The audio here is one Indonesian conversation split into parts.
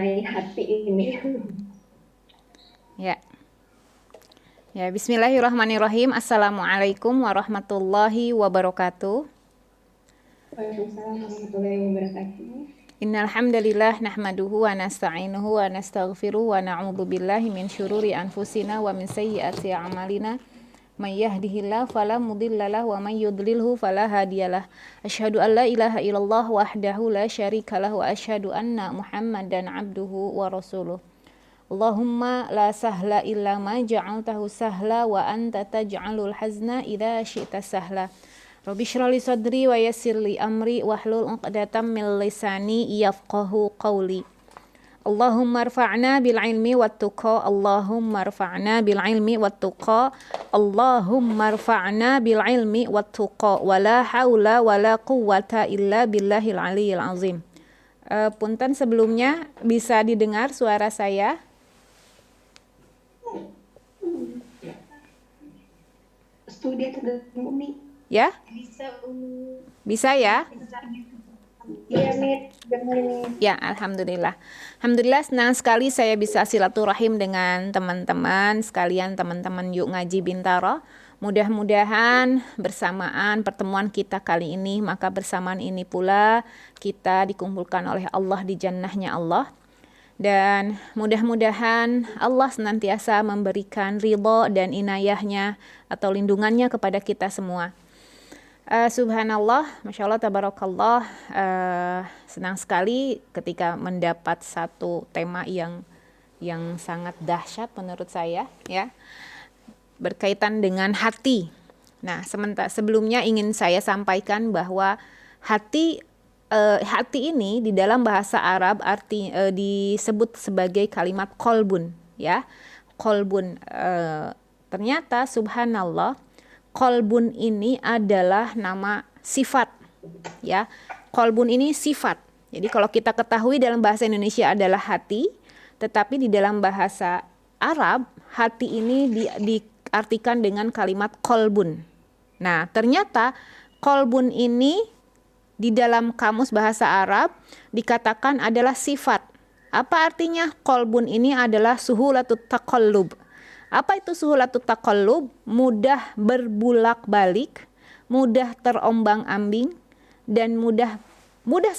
hati ini. Ya. Ya, bismillahirrahmanirrahim. Assalamualaikum warahmatullahi wabarakatuh. Waalaikumsalam warahmatullahi wabarakatuh. Innal hamdalillah nahmaduhu wa nasta'inuhu wa nastaghfiruhu wa na'udzu billahi min syururi anfusina wa min sayyiati a'malina. May yahdihillahu fala mudhillalah wa may yudlilhu fala hadiyalah. Asyhadu an la ilaha illallah wahdahu la syarikalah wa asyhadu anna Muhammadan abduhu wa rasuluh. Allahumma la sahla illa ma ja'altahu sahla wa anta taj'alul hazna idza syi'ta sahla. Rabbi shrah li sadri wa yassir li amri wahlul 'uqdatam min lisani yafqahu qawli. Allahumma rfa'na bil ilmi wat tuqa, Allahumma rfa'na bil ilmi wat tuqa, Allahumma rfa'na bil ilmi wat tuqa, wala haula wala quwwata illa billahil aliyyil azim. Punten sebelumnya bisa didengar suara saya? Studi terganggu Umi. Ya? Bisa ya? Iya Mit, dengerin. Ya, alhamdulillah. Alhamdulillah senang sekali saya bisa silaturahim dengan teman-teman sekalian, teman-teman Yuk Ngaji Bintaro. Mudah-mudahan bersamaan pertemuan kita kali ini, maka bersamaan ini pula kita dikumpulkan oleh Allah di jannahnya Allah. Dan mudah-mudahan Allah senantiasa memberikan ridho dan inayahnya atau lindungannya kepada kita semua. Subhanallah, Masya Allah, Tabarakallah, senang sekali ketika mendapat satu tema yang sangat dahsyat menurut saya, ya, berkaitan dengan hati. Nah, sebelumnya ingin saya sampaikan bahwa hati ini di dalam bahasa Arab disebut sebagai kalimat kolbun, ya, kolbun. Ternyata subhanallah, kolbun ini adalah nama sifat, ya. Kolbun ini sifat. Jadi kalau kita ketahui dalam bahasa Indonesia adalah hati, tetapi di dalam bahasa Arab hati ini diartikan dengan kalimat kolbun. Nah, ternyata kolbun ini di dalam kamus bahasa Arab dikatakan adalah sifat. Apa artinya? Kolbun ini adalah suhulatut taqallub. Apa itu suhulatut taqallub? Mudah berbulak-balik, mudah terombang-ambing, dan mudah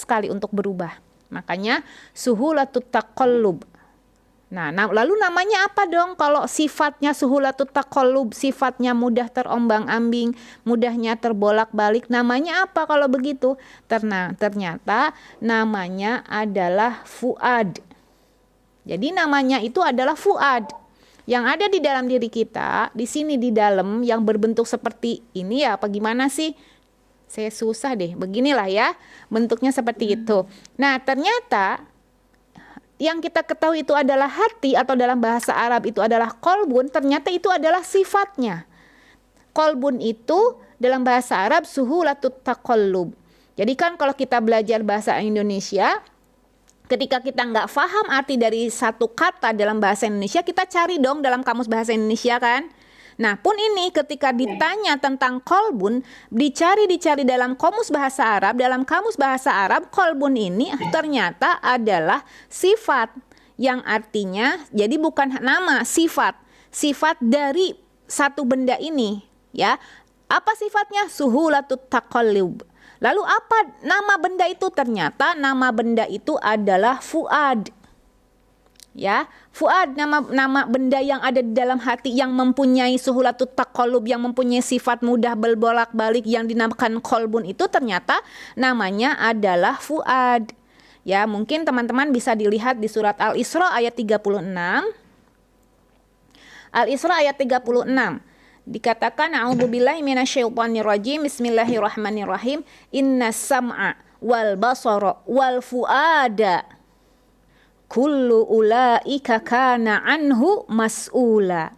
sekali untuk berubah. Makanya suhulatut taqallub. Nah, lalu namanya apa dong kalau sifatnya suhulatut taqallub, sifatnya mudah terombang-ambing, mudahnya terbolak-balik? Namanya apa kalau begitu? Ternyata namanya adalah fuad. Jadi namanya itu adalah fuad. Yang ada di dalam diri kita, di sini di dalam yang berbentuk seperti ini ya, apa gimana sih? Saya susah deh, beginilah ya, bentuknya seperti itu. Nah, ternyata yang kita ketahui itu adalah hati atau dalam bahasa Arab itu adalah kolbun, ternyata itu adalah sifatnya. Kolbun itu dalam bahasa Arab suhulatut taqallub. Jadi kan kalau kita belajar bahasa Indonesia, ketika kita nggak paham arti dari satu kata dalam bahasa Indonesia, kita cari dong dalam kamus bahasa Indonesia kan. Nah, pun ini ketika ditanya tentang kolbun, dicari dalam kamus bahasa Arab, dalam kamus bahasa Arab, kolbun ini ternyata adalah sifat, yang artinya jadi bukan nama, sifat dari satu benda ini, ya. Apa sifatnya? Suhulatut taqallub. Lalu apa nama benda itu? Ternyata nama benda itu adalah fuad. Ya, fuad, nama benda yang ada di dalam hati yang mempunyai suhulatut taqallub, yang mempunyai sifat mudah berbolak-balik yang dinamakan kolbun itu ternyata namanya adalah fuad. Ya, mungkin teman-teman bisa dilihat di surat Al-Isra ayat 36. Al-Isra ayat 36. Dikatakan a'udzubillahi minasyaitonirrajim, bismillahirrahmanirrahim, innas sam'a wal basara wal fuada kullu ulaika kana anhu mas'ula.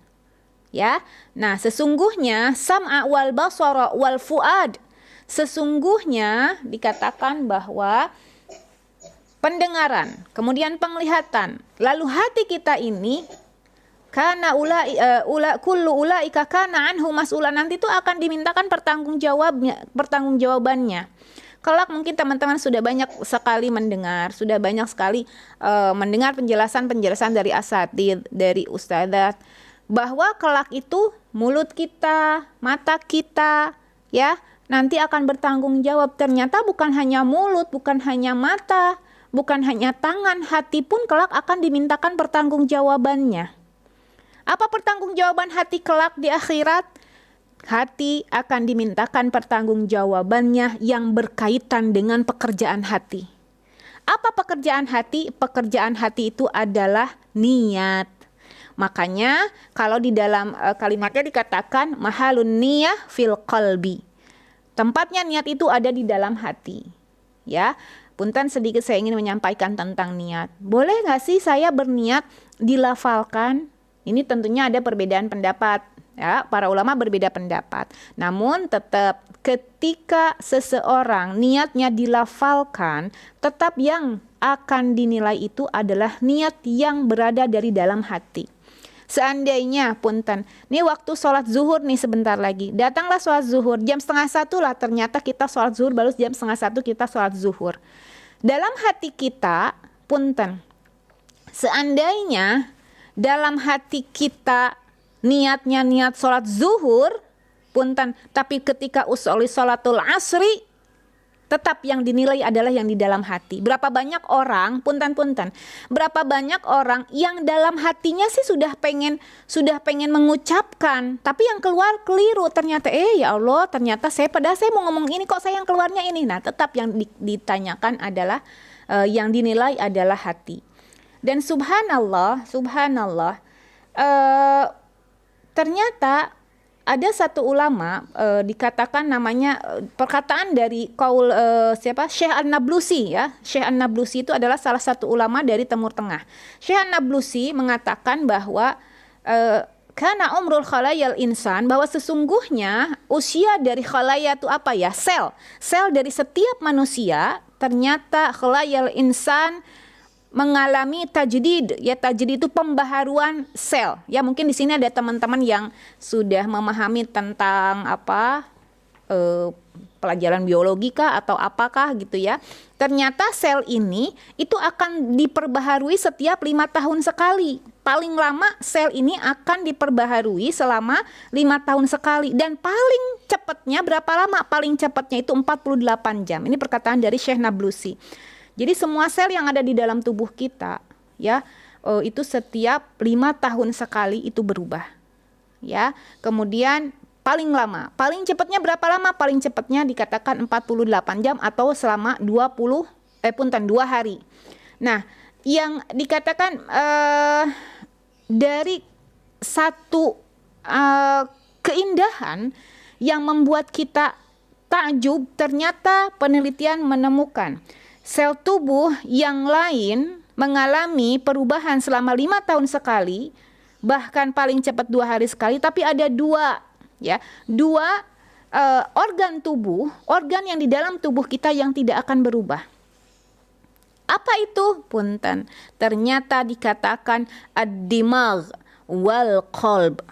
Ya. Nah, sesungguhnya sam'a wal basara wal fuad, sesungguhnya dikatakan bahwa pendengaran, kemudian penglihatan, lalu hati kita ini karena kullu ulaika kana anhu mas'ula, nanti itu akan dimintakan pertanggungjawabannya. Kelak mungkin teman-teman sudah banyak sekali mendengar, sudah banyak sekali mendengar penjelasan-penjelasan dari asatidz, dari ustadzat, bahwa kelak itu mulut kita, mata kita, ya, nanti akan bertanggung jawab. Ternyata bukan hanya mulut, bukan hanya mata, bukan hanya tangan, hati pun kelak akan dimintakan pertanggungjawabannya. Apa pertanggungjawaban hati kelak di akhirat? Hati akan dimintakan pertanggungjawabannya yang berkaitan dengan pekerjaan hati. Apa pekerjaan hati? Pekerjaan hati itu adalah niat. Makanya kalau di dalam kalimatnya dikatakan mahalun niyah fil qalbi. Tempatnya niat itu ada di dalam hati. Ya, punten sedikit saya ingin menyampaikan tentang niat. Boleh nggak sih saya berniat dilafalkan? Ini tentunya ada perbedaan pendapat. Ya, para ulama berbeda pendapat. Namun tetap ketika seseorang niatnya dilafalkan, tetap yang akan dinilai itu adalah niat yang berada dari dalam hati. Seandainya punten, nih waktu sholat zuhur nih sebentar lagi, datanglah sholat zuhur, jam 12:30 lah ternyata kita sholat zuhur, baru jam 12:30 kita sholat zuhur. Dalam hati kita, punten, seandainya dalam hati kita niatnya niat sholat zuhur, punten, tapi ketika usoli sholatul asri, tetap yang dinilai adalah yang di dalam hati. Berapa banyak orang, punten, berapa banyak orang yang dalam hatinya sih sudah pengen mengucapkan, tapi yang keluar keliru. Ternyata ya Allah, ternyata padahal saya mau ngomong ini, kok saya yang keluarnya ini. Nah, tetap yang ditanyakan adalah yang dinilai adalah hati. Dan subhanallah, ternyata ada satu ulama dikatakan namanya perkataan dari kaul Syekh An-Nablusi, ya. Syekh An-Nablusi itu adalah salah satu ulama dari Timur Tengah. Syekh An-Nablusi mengatakan bahwa karena umrul khalayal insan, bahwa sesungguhnya usia dari khalaya itu apa ya? Sel dari setiap manusia, ternyata khalayal insan mengalami tajdid. Ya, tajdid itu pembaharuan sel. Ya, mungkin di sini ada teman-teman yang sudah memahami tentang pelajaran biologi kah atau apakah gitu ya. Ternyata sel ini itu akan diperbaharui setiap 5 tahun sekali. Paling lama sel ini akan diperbaharui selama 5 tahun sekali. Dan paling cepatnya berapa lama? Paling cepatnya itu 48 jam. Ini perkataan dari Syekh Nablusi. Jadi semua sel yang ada di dalam tubuh kita, ya, itu setiap 5 tahun sekali itu berubah, ya. Kemudian paling lama, paling cepatnya berapa lama? Paling cepatnya dikatakan 48 jam atau selama 2 hari. Nah, yang dikatakan dari satu keindahan yang membuat kita takjub, ternyata penelitian menemukan sel tubuh yang lain mengalami perubahan selama 5 tahun sekali, bahkan paling cepat 2 hari sekali, tapi ada dua organ tubuh, organ yang di dalam tubuh kita yang tidak akan berubah. Apa itu? Punten, ternyata dikatakan ad-dimagh wal qalb.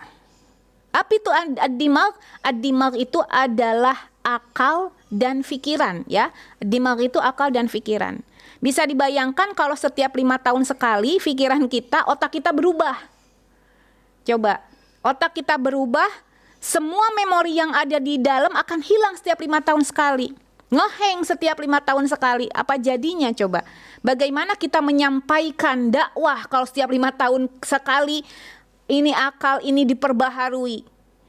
Apa itu ad-dimagh? Ad-dimagh itu adalah akal dan pikiran, ya. Dimagh itu akal dan pikiran. Bisa dibayangkan kalau setiap 5 tahun sekali pikiran kita, otak kita berubah. Coba, otak kita berubah, semua memori yang ada di dalam akan hilang setiap 5 tahun sekali. Ngeheng setiap 5 tahun sekali. Apa jadinya coba? Bagaimana kita menyampaikan dakwah kalau setiap 5 tahun sekali ini akal ini diperbaharui?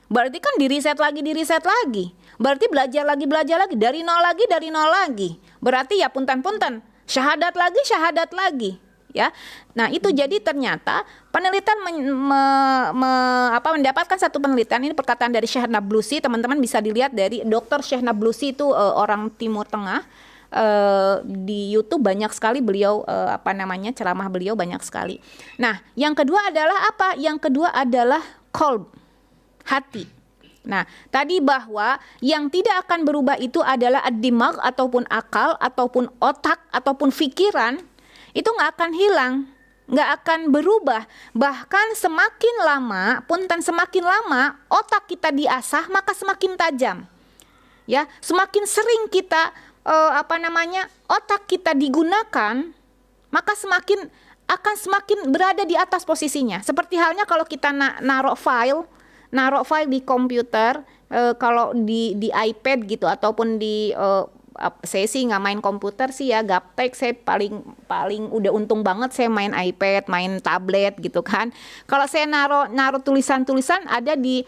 Berarti kan diriset lagi. Berarti belajar lagi dari nol lagi. Berarti ya punten syahadat lagi, ya. Nah, itu jadi ternyata penelitian mendapatkan satu penelitian, ini perkataan dari Syekh Nablusi, teman-teman bisa dilihat dari Dr. Syekh Nablusi, itu orang Timur Tengah. Di YouTube banyak sekali beliau ceramah beliau banyak sekali. Nah, yang kedua adalah apa? Yang kedua adalah qalb, hati. Nah, tadi bahwa yang tidak akan berubah itu adalah ad-dimagh ataupun akal ataupun otak ataupun pikiran, itu nggak akan hilang, nggak akan berubah. Bahkan semakin lama otak kita diasah, maka semakin tajam. Ya, semakin sering kita otak kita digunakan, maka semakin berada di atas posisinya. Seperti halnya kalau kita naruh file di komputer, kalau di iPad gitu ataupun saya sih nggak main komputer sih ya, gaptek. Saya paling udah untung banget saya main iPad, main tablet gitu kan. Kalau saya naruh tulisan-tulisan ada di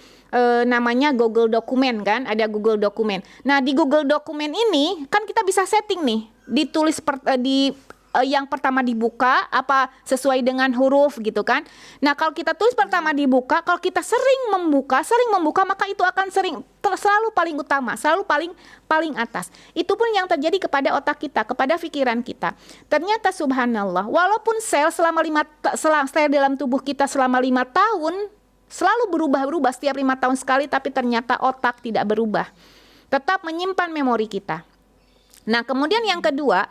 namanya Google Dokumen kan, ada Google Dokumen. Nah, di Google Dokumen ini kan kita bisa setting nih, ditulis yang pertama dibuka apa sesuai dengan huruf gitu kan. Nah, kalau kita tulis pertama dibuka, kalau kita sering membuka, maka itu akan selalu paling utama, selalu paling atas. Itu pun yang terjadi kepada otak kita, kepada pikiran kita. Ternyata subhanallah, walaupun sel dalam tubuh kita selama 5 tahun selalu berubah-ubah setiap 5 tahun sekali, tapi ternyata otak tidak berubah. Tetap menyimpan memori kita. Nah, kemudian yang kedua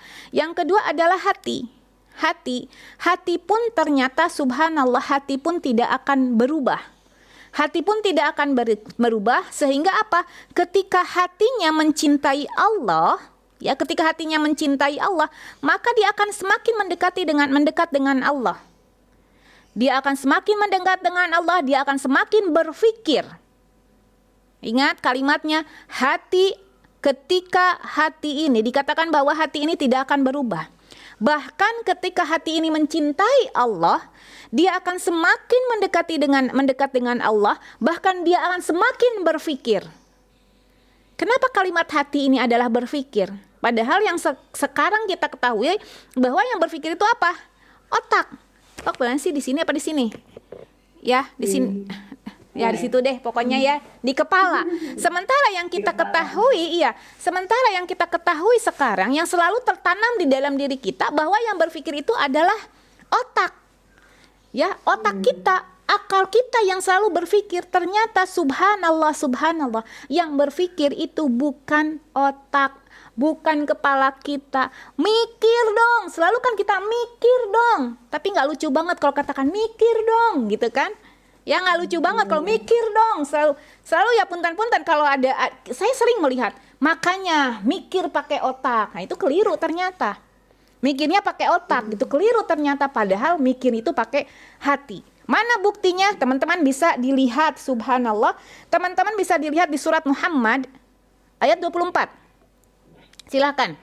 adalah hati. Hati pun ternyata subhanallah, hati pun tidak akan berubah. Hati pun tidak akan berubah, sehingga apa? Ketika hatinya mencintai Allah, maka dia akan semakin mendekat dengan Allah. Dia akan semakin mendekat dengan Allah, dia akan semakin berpikir. Ingat kalimatnya, ketika hati ini dikatakan bahwa hati ini tidak akan berubah. Bahkan ketika hati ini mencintai Allah, dia akan semakin mendekat dengan Allah, bahkan dia akan semakin berpikir. Kenapa kalimat hati ini adalah berpikir? Padahal yang sekarang kita ketahui bahwa yang berpikir itu apa? Otak. Oh, benar sih di sini apa di sini? Ya, di sini. Ya di situ deh pokoknya ya, di kepala. Sementara yang kita ketahui sekarang, yang selalu tertanam di dalam diri kita, bahwa yang berpikir itu adalah otak. Ya, otak kita, akal kita yang selalu berpikir. Ternyata subhanallah, yang berpikir itu bukan otak, bukan kepala kita. Mikir dong, selalu kan kita mikir dong. Tapi nggak lucu banget kalau katakan mikir dong gitu kan. Ya nggak lucu banget kalau mikir dong, selalu ya punten-punten kalau ada. Saya sering melihat, makanya mikir pakai otak. Nah, itu keliru ternyata. Mikirnya pakai otak, itu keliru ternyata, padahal mikir itu pakai hati. Mana buktinya? Teman-teman bisa dilihat, subhanallah. Teman-teman bisa dilihat di surat Muhammad ayat 24. Silakan.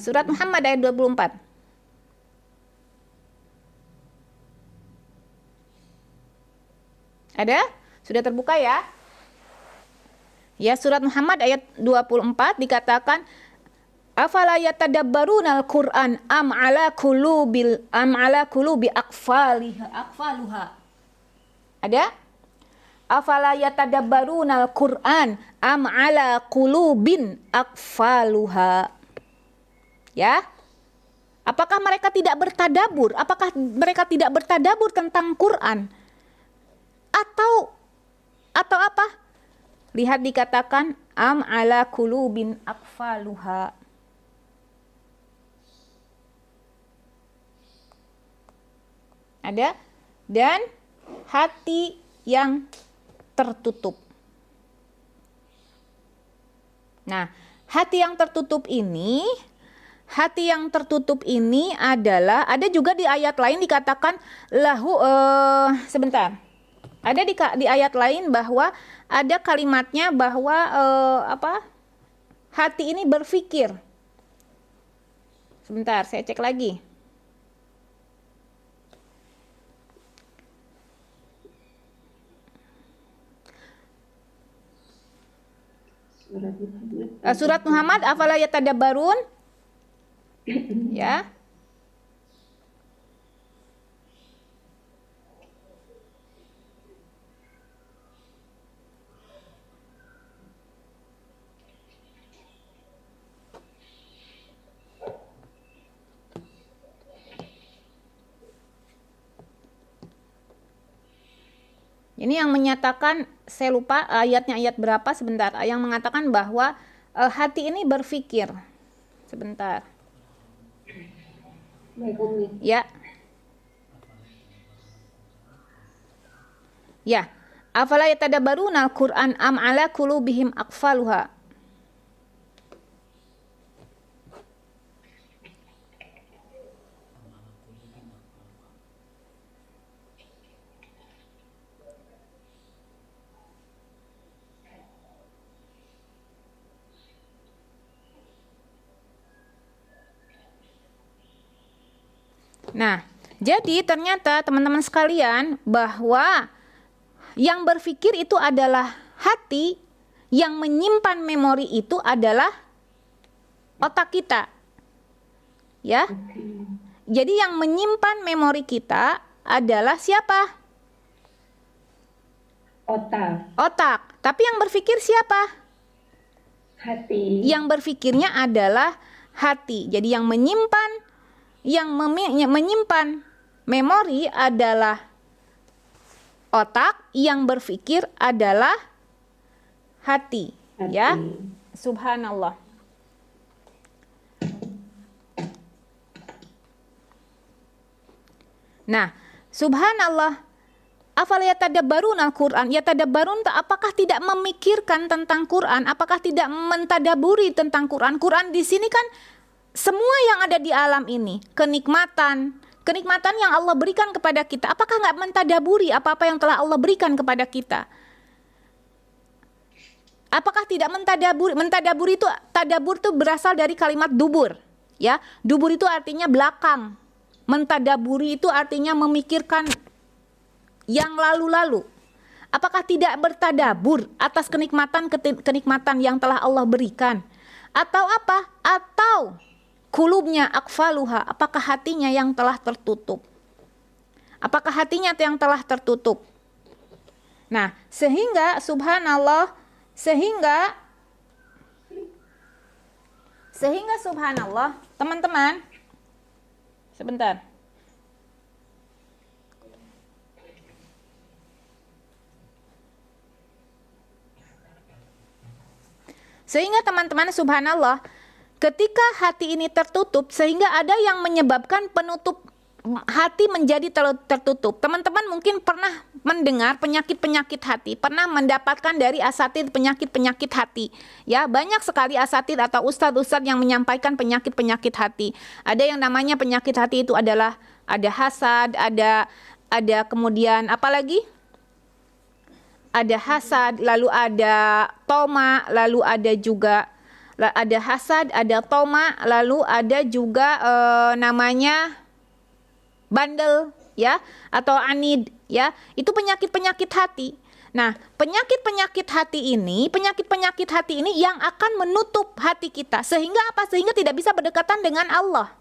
Surat Muhammad ayat 24. Ada? Sudah terbuka ya? Ya, surat Muhammad ayat 24 dikatakan, afala yatadabbarunal Qur'an am ala qulubi aqfaluha. Ada? Afala yatadabbarunal Qur'an am ala qulubin aqfaluha. Ya? Apakah mereka tidak bertadabur? Apakah mereka tidak bertadabur tentang Quran? Atau apa? Lihat dikatakan am ala qulubin aqfaluha. Ada? Dan hati yang tertutup. Nah, hati yang tertutup ini adalah, ada juga di ayat lain dikatakan sebentar. Ada di ayat lain bahwa ada kalimatnya bahwa hati ini berpikir. Sebentar, saya cek lagi. Surat Muhammad afala yatadabbarun. Ya. Ini yang menyatakan, saya lupa ayatnya ayat berapa, sebentar. Yang mengatakan bahwa hati ini berpikir. Sebentar. Ya. Ya. Afala yatadabbaruna al-Qur'an am ala qulubihim aqfaluha. Nah, jadi ternyata teman-teman sekalian bahwa yang berpikir itu adalah hati, yang menyimpan memori itu adalah otak kita. Ya. Jadi yang menyimpan memori kita adalah siapa? Otak, Otak. Tapi yang berpikir siapa? hati. Yang berpikirnya adalah hati. Jadi yang menyimpan memori adalah otak, yang berpikir adalah hati. Ya, subhanallah. Nah, subhanallah. Afala yatadabbaruna al-Qur'an? Yatadabbarun, apakah tidak memikirkan tentang Quran? Apakah tidak mentadaburi tentang Quran? Quran di sini kan semua yang ada di alam ini, kenikmatan yang Allah berikan kepada kita. Apakah nggak mentadaburi apa-apa yang telah Allah berikan kepada kita? Apakah tidak mentadaburi? Mentadaburi itu, tadabur itu berasal dari kalimat dubur. Ya, dubur itu artinya belakang. Mentadaburi itu artinya memikirkan yang lalu-lalu. Apakah tidak bertadabur atas kenikmatan yang telah Allah berikan? Atau apa? Atau kulubnya akfaluha, apakah hatinya yang telah tertutup? Apakah hatinya yang telah tertutup? Nah, sehingga subhanallah, sehingga subhanallah, teman-teman, sebentar. Sehingga teman-teman subhanallah, ketika hati ini tertutup, sehingga ada yang menyebabkan penutup hati menjadi tertutup. Teman-teman mungkin pernah mendengar penyakit-penyakit hati, pernah mendapatkan dari asatidz penyakit-penyakit hati. Ya, banyak sekali asatidz atau ustadz-ustadz yang menyampaikan penyakit-penyakit hati. Ada yang namanya penyakit hati itu adalah ada hasad, ada kemudian apa lagi? Ada hasad, lalu ada toma, lalu ada juga ada hasad, ada toma, lalu ada juga namanya bandel, ya, atau anid, ya. Itu penyakit-penyakit hati. Nah, penyakit-penyakit hati ini yang akan menutup hati kita, sehingga apa? Sehingga tidak bisa berdekatan dengan Allah.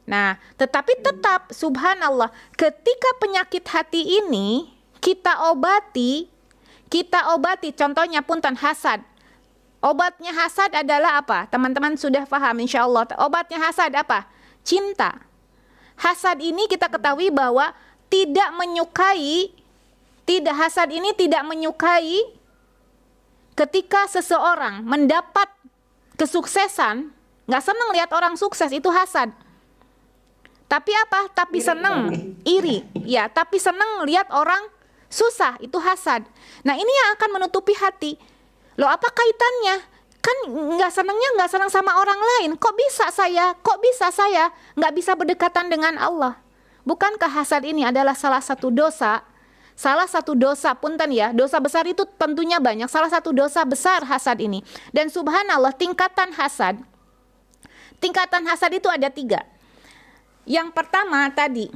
Nah, tetapi tetap subhanallah, ketika penyakit hati ini kita obati, contohnya punten hasad. Obatnya hasad adalah apa? Teman-teman sudah paham insya Allah. Obatnya hasad apa? Cinta. Hasad ini kita ketahui bahwa hasad ini tidak menyukai ketika seseorang mendapat kesuksesan. Nggak senang lihat orang sukses, itu hasad. Tapi apa? Tapi senang, iri. Ya, tapi senang lihat orang susah, itu hasad. Nah, ini yang akan menutupi hati. Loh, apa kaitannya? Kan nggak senang sama orang lain. Kok bisa saya nggak bisa berdekatan dengan Allah? Bukankah hasad ini adalah salah satu dosa? Salah satu dosa, punten ya, dosa besar itu tentunya banyak. Salah satu dosa besar hasad ini. Dan subhanallah, tingkatan hasad itu ada 3. Yang pertama tadi,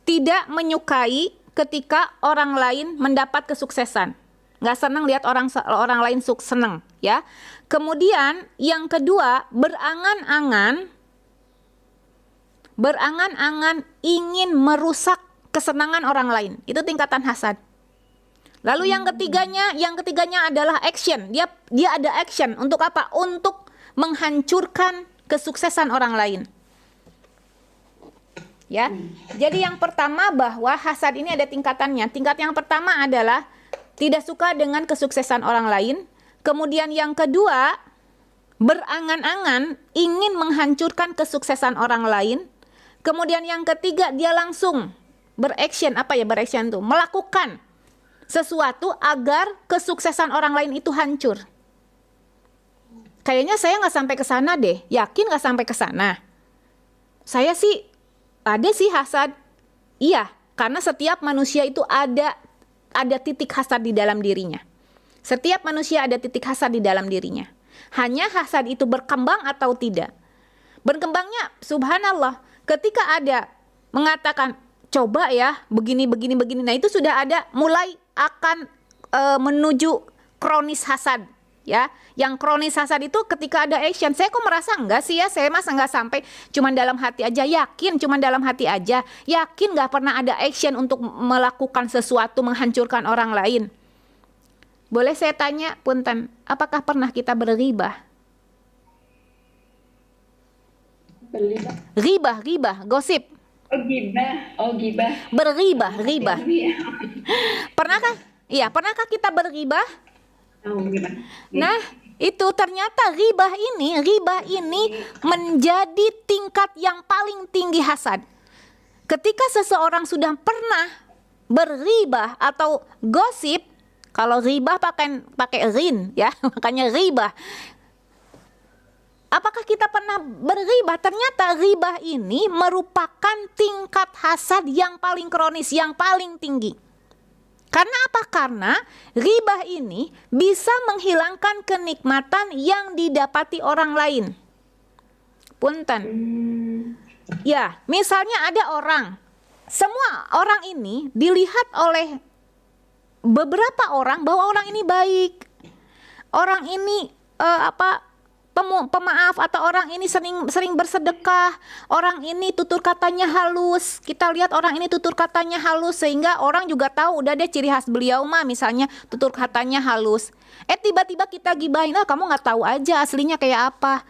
tidak menyukai ketika orang lain mendapat kesuksesan. Nggak senang lihat orang lain senang, ya. Kemudian yang kedua, berangan-angan ingin merusak kesenangan orang lain. Itu tingkatan hasad. Lalu yang ketiganya adalah action. Dia ada action untuk apa? Untuk menghancurkan kesuksesan orang lain. Ya. Jadi yang pertama bahwa hasad ini ada tingkatannya. Tingkat yang pertama adalah tidak suka dengan kesuksesan orang lain. Kemudian yang kedua, berangan-angan ingin menghancurkan kesuksesan orang lain. Kemudian yang ketiga, dia langsung beraction. Apa ya beraction itu? Melakukan sesuatu agar kesuksesan orang lain itu hancur. Kayaknya saya nggak sampai ke sana deh. Yakin nggak sampai ke sana? Saya sih ada sih hasad. Iya, karena setiap manusia itu ada titik hasad di dalam dirinya. Setiap manusia ada titik hasad di dalam dirinya. Hanya hasad itu berkembang atau tidak. Berkembangnya subhanallah ketika ada mengatakan coba ya begini. Nah itu sudah ada mulai akan menuju kronis hasad. Ya, yang kronis hasad itu ketika ada action. Saya kok merasa enggak sih ya, saya masa enggak sampai cuman dalam hati aja, yakin cuman dalam hati aja, yakin enggak pernah ada action untuk melakukan sesuatu menghancurkan orang lain. Boleh saya tanya, punten, apakah pernah kita berghibah? Ghibah, gosip. Oh, gibah. Berghibah. Iya. Pernahkah? Iya, pernahkah kita berghibah? Oh, gimana? Nah, itu ternyata ghibah ini menjadi tingkat yang paling tinggi hasad. Ketika seseorang sudah pernah berghibah atau gosip, kalau ghibah pakai rin ya, makanya ghibah. Apakah kita pernah berghibah? Ternyata ghibah ini merupakan tingkat hasad yang paling kronis, yang paling tinggi. Karena apa? Karena ghibah ini bisa menghilangkan kenikmatan yang didapati orang lain. Punten. Ya, misalnya ada orang. Semua orang ini dilihat oleh beberapa orang bahwa orang ini baik. Orang ini pemaaf, atau orang ini sering bersedekah, orang ini tutur katanya halus. Kita lihat orang ini tutur katanya halus sehingga orang juga tahu udah deh ciri khas beliau mah misalnya tutur katanya halus. Tiba-tiba kita gibahin, kamu nggak tahu aja aslinya kayak apa.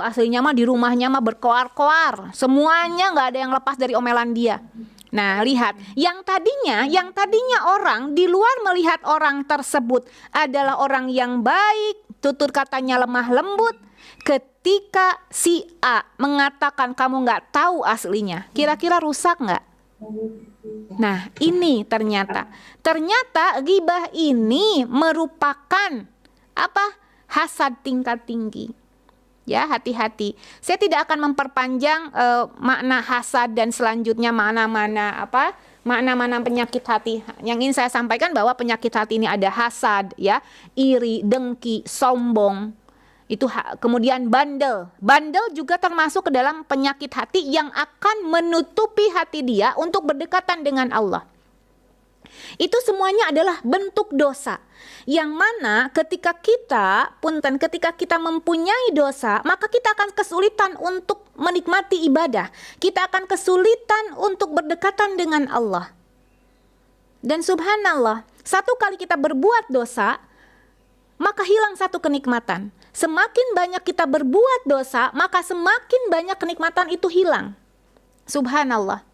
Aslinya mah di rumahnya mah berkoar-koar, semuanya nggak ada yang lepas dari omelan dia. Nah, lihat, yang tadinya orang di luar melihat orang tersebut adalah orang yang baik, tutur katanya lemah lembut. Ketika si A mengatakan kamu nggak tahu aslinya, kira-kira rusak nggak? Nah, ini ternyata ghibah ini merupakan hasad tingkat tinggi. Ya, hati-hati. Saya tidak akan memperpanjang makna hasad dan selanjutnya makna-makna penyakit hati. Yang ingin saya sampaikan bahwa penyakit hati ini ada hasad, ya, iri, dengki, sombong. Itu kemudian bandel. Bandel juga termasuk ke dalam penyakit hati yang akan menutupi hati dia untuk berdekatan dengan Allah. Itu semuanya adalah bentuk dosa. Yang mana ketika kita mempunyai dosa, maka kita akan kesulitan untuk menikmati ibadah. Kita akan kesulitan untuk berdekatan dengan Allah. Dan subhanallah, satu kali kita berbuat dosa, maka hilang satu kenikmatan. Semakin banyak kita berbuat dosa, maka semakin banyak kenikmatan itu hilang. Subhanallah.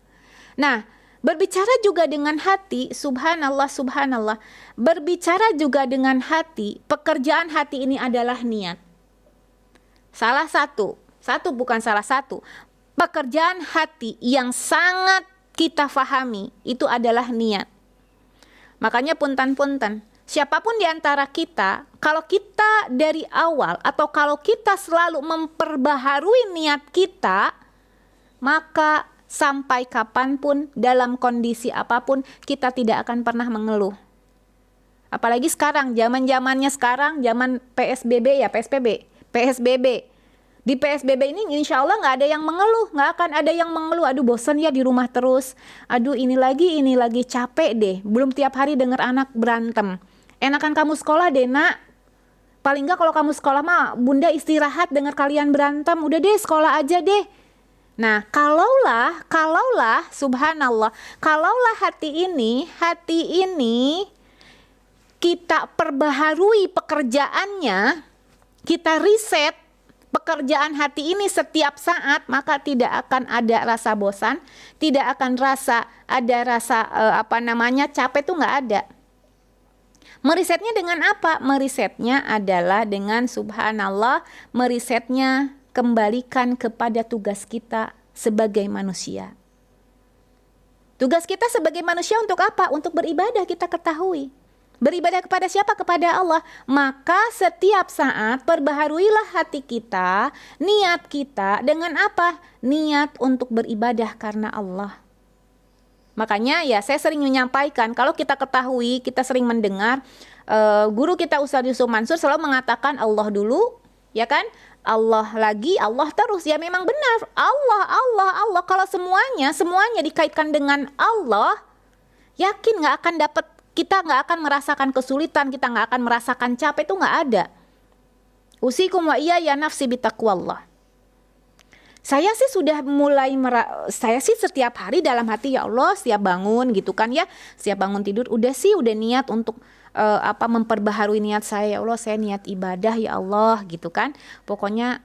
Nah, berbicara juga dengan hati, subhanallah. Berbicara juga dengan hati, pekerjaan hati ini adalah niat. Pekerjaan hati yang sangat kita fahami itu adalah niat. Makanya punten, siapapun di antara kita, kalau kita dari awal atau kalau kita selalu memperbaharui niat kita, maka sampai kapanpun, dalam kondisi apapun, kita tidak akan pernah mengeluh. Apalagi sekarang, zaman PSBB. Di PSBB ini insya Allah nggak ada yang mengeluh, nggak akan ada yang mengeluh. Aduh bosan ya di rumah terus. Aduh ini lagi capek deh. Belum tiap hari dengar anak berantem. Enakan kamu sekolah deh nak. Paling nggak kalau kamu sekolah mah bunda istirahat dengar kalian berantem. Udah deh sekolah aja deh. Nah, kalaulah subhanallah, kalaulah hati ini kita perbaharui pekerjaannya, kita riset pekerjaan hati ini setiap saat, maka tidak akan ada rasa bosan, tidak akan ada rasa capek, itu nggak ada. Merisetnya dengan apa? Merisetnya adalah dengan subhanallah, merisetnya kembalikan kepada tugas kita sebagai manusia. Tugas kita sebagai manusia untuk apa? Untuk beribadah, kita ketahui. Beribadah kepada siapa? Kepada Allah. Maka setiap saat perbaharuilah hati kita, niat kita dengan apa? Niat untuk beribadah karena Allah. Makanya ya saya sering menyampaikan, kalau kita ketahui, kita sering mendengar guru kita Ustaz Yusuf Mansur selalu mengatakan Allah dulu, ya kan? Allah lagi, Allah terus. Ya memang benar, Allah, Allah, Allah. Kalau semuanya dikaitkan dengan Allah, yakin nggak akan dapat, kita nggak akan merasakan kesulitan, kita nggak akan merasakan capek, itu nggak ada. Usikum wa iya ya nafsi bitaqwallah. Saya sih sudah mulai saya sih setiap hari dalam hati, ya Allah, setiap bangun gitu kan ya, setiap bangun tidur udah niat untuk memperbaharui niat saya. Ya Allah, saya niat ibadah ya Allah gitu kan. Pokoknya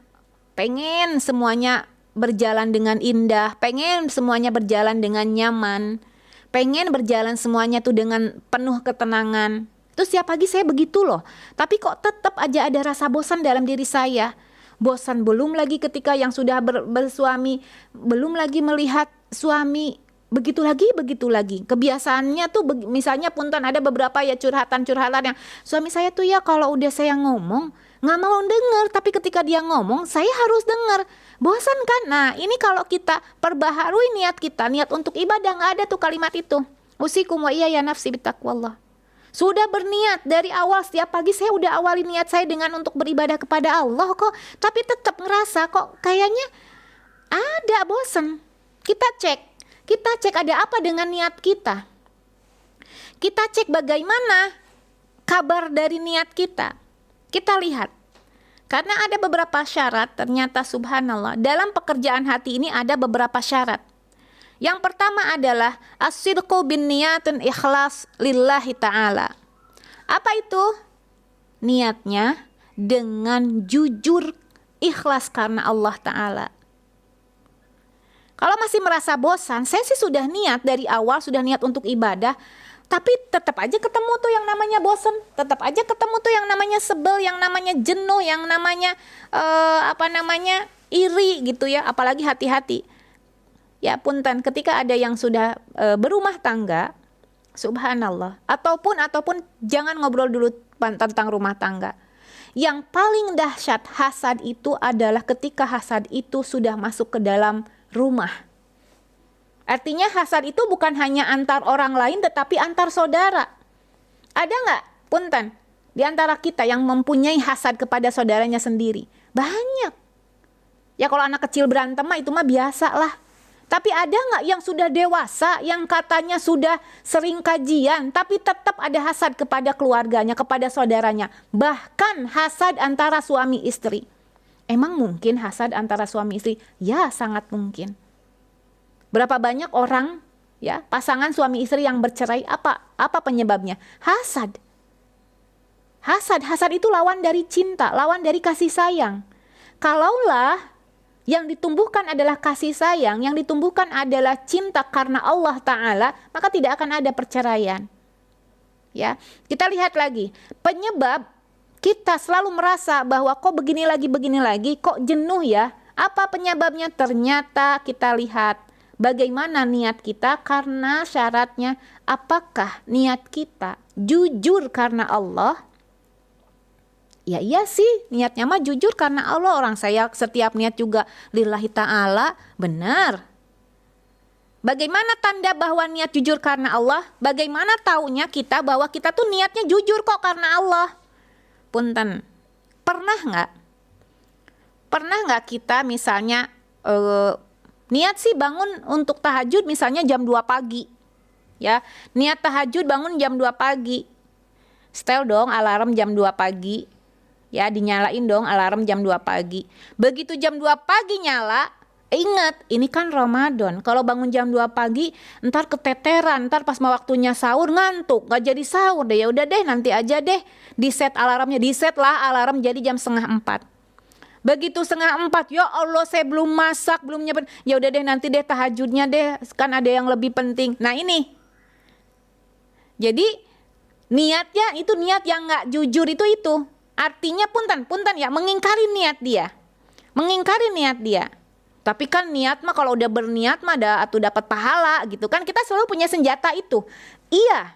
pengen semuanya berjalan dengan indah, pengen semuanya berjalan dengan nyaman, pengen berjalan semuanya tuh dengan penuh ketenangan. Itu setiap pagi saya begitu loh. Tapi kok tetap aja ada rasa bosan dalam diri saya. Bosan, belum lagi ketika yang sudah bersuami, belum lagi melihat suami begitu lagi. Kebiasaannya tuh misalnya punten ada beberapa ya curhatan yang suami saya tuh ya kalau udah saya ngomong nggak mau denger, tapi ketika dia ngomong saya harus denger. Bosan kan? Nah ini kalau kita perbaharui niat kita, niat untuk ibadah, nggak ada tuh kalimat itu. Usikum wa iya ya nafsi bitaqwallah. Sudah berniat dari awal, setiap pagi saya udah awali niat saya dengan untuk beribadah kepada Allah kok, tapi tetap ngerasa kok kayaknya ada bosan. Kita cek ada apa dengan niat kita. Kita cek bagaimana kabar dari niat kita. Kita lihat. Karena ada beberapa syarat, ternyata subhanallah, dalam pekerjaan hati ini ada beberapa syarat. Yang pertama adalah as-sidqu bin niyatun ikhlas lillahi ta'ala. Apa itu? Niatnya dengan jujur ikhlas karena Allah Ta'ala. Kalau masih merasa bosan, saya sih sudah niat dari awal, sudah niat untuk ibadah, tapi tetap aja ketemu tuh yang namanya bosan, tetap aja ketemu tuh yang namanya sebel, yang namanya jenuh, yang namanya iri gitu ya, apalagi hati-hati. Ya punten, ketika ada yang sudah berumah tangga, subhanallah, ataupun jangan ngobrol dulu tentang rumah tangga. Yang paling dahsyat hasad itu adalah ketika hasad itu sudah masuk ke dalam rumah. Artinya hasad itu bukan hanya antar orang lain, tetapi antar saudara. Ada nggak, punten, di antara kita yang mempunyai hasad kepada saudaranya sendiri? Banyak. Ya kalau anak kecil berantem mah itu mah biasa lah. Tapi ada nggak yang sudah dewasa, yang katanya sudah sering kajian, tapi tetap ada hasad kepada keluarganya, kepada saudaranya. Bahkan hasad antara suami istri. Emang mungkin hasad antara suami istri? Ya, sangat mungkin. Berapa banyak orang, ya, pasangan suami istri yang bercerai, apa penyebabnya? Hasad. Hasad itu lawan dari cinta, lawan dari kasih sayang. Kalaulah yang ditumbuhkan adalah kasih sayang, yang ditumbuhkan adalah cinta karena Allah Ta'ala, maka tidak akan ada perceraian. Ya, kita lihat lagi, penyebab kita selalu merasa bahwa kok begini lagi, kok jenuh ya. Apa penyebabnya? Ternyata kita lihat bagaimana niat kita, karena syaratnya apakah niat kita jujur karena Allah. Ya iya sih, niatnya mah jujur karena Allah. Orang saya setiap niat juga lillahi ta'ala, benar. Bagaimana tanda bahwa niat jujur karena Allah? Bagaimana taunya kita bahwa kita tuh niatnya jujur kok karena Allah? Punten, pernah nggak kita misalnya niat sih bangun untuk tahajud misalnya jam 2 pagi. Ya, niat tahajud bangun jam 2 pagi. Setel dong alarm jam 2 pagi. Ya, dinyalain dong alarm jam 2 pagi. Begitu jam 2 pagi nyala, ingat ini kan Ramadan. Kalau bangun jam 2 pagi, ntar keteteran, ntar pas mau waktunya sahur ngantuk, gak jadi sahur deh. Ya udah deh, nanti aja deh di-set alarmnya. Di-set lah alarm jadi jam 3:30. Begitu 3:30, ya Allah saya belum masak, belum nyiapin. Ya udah deh nanti deh tahajudnya deh, kan ada yang lebih penting. Nah ini. Jadi niatnya itu niat yang gak jujur itu. Artinya punten ya, mengingkari niat dia. Tapi kan niat mah kalau udah berniat mah atau dapat pahala gitu kan, kita selalu punya senjata itu. Iya.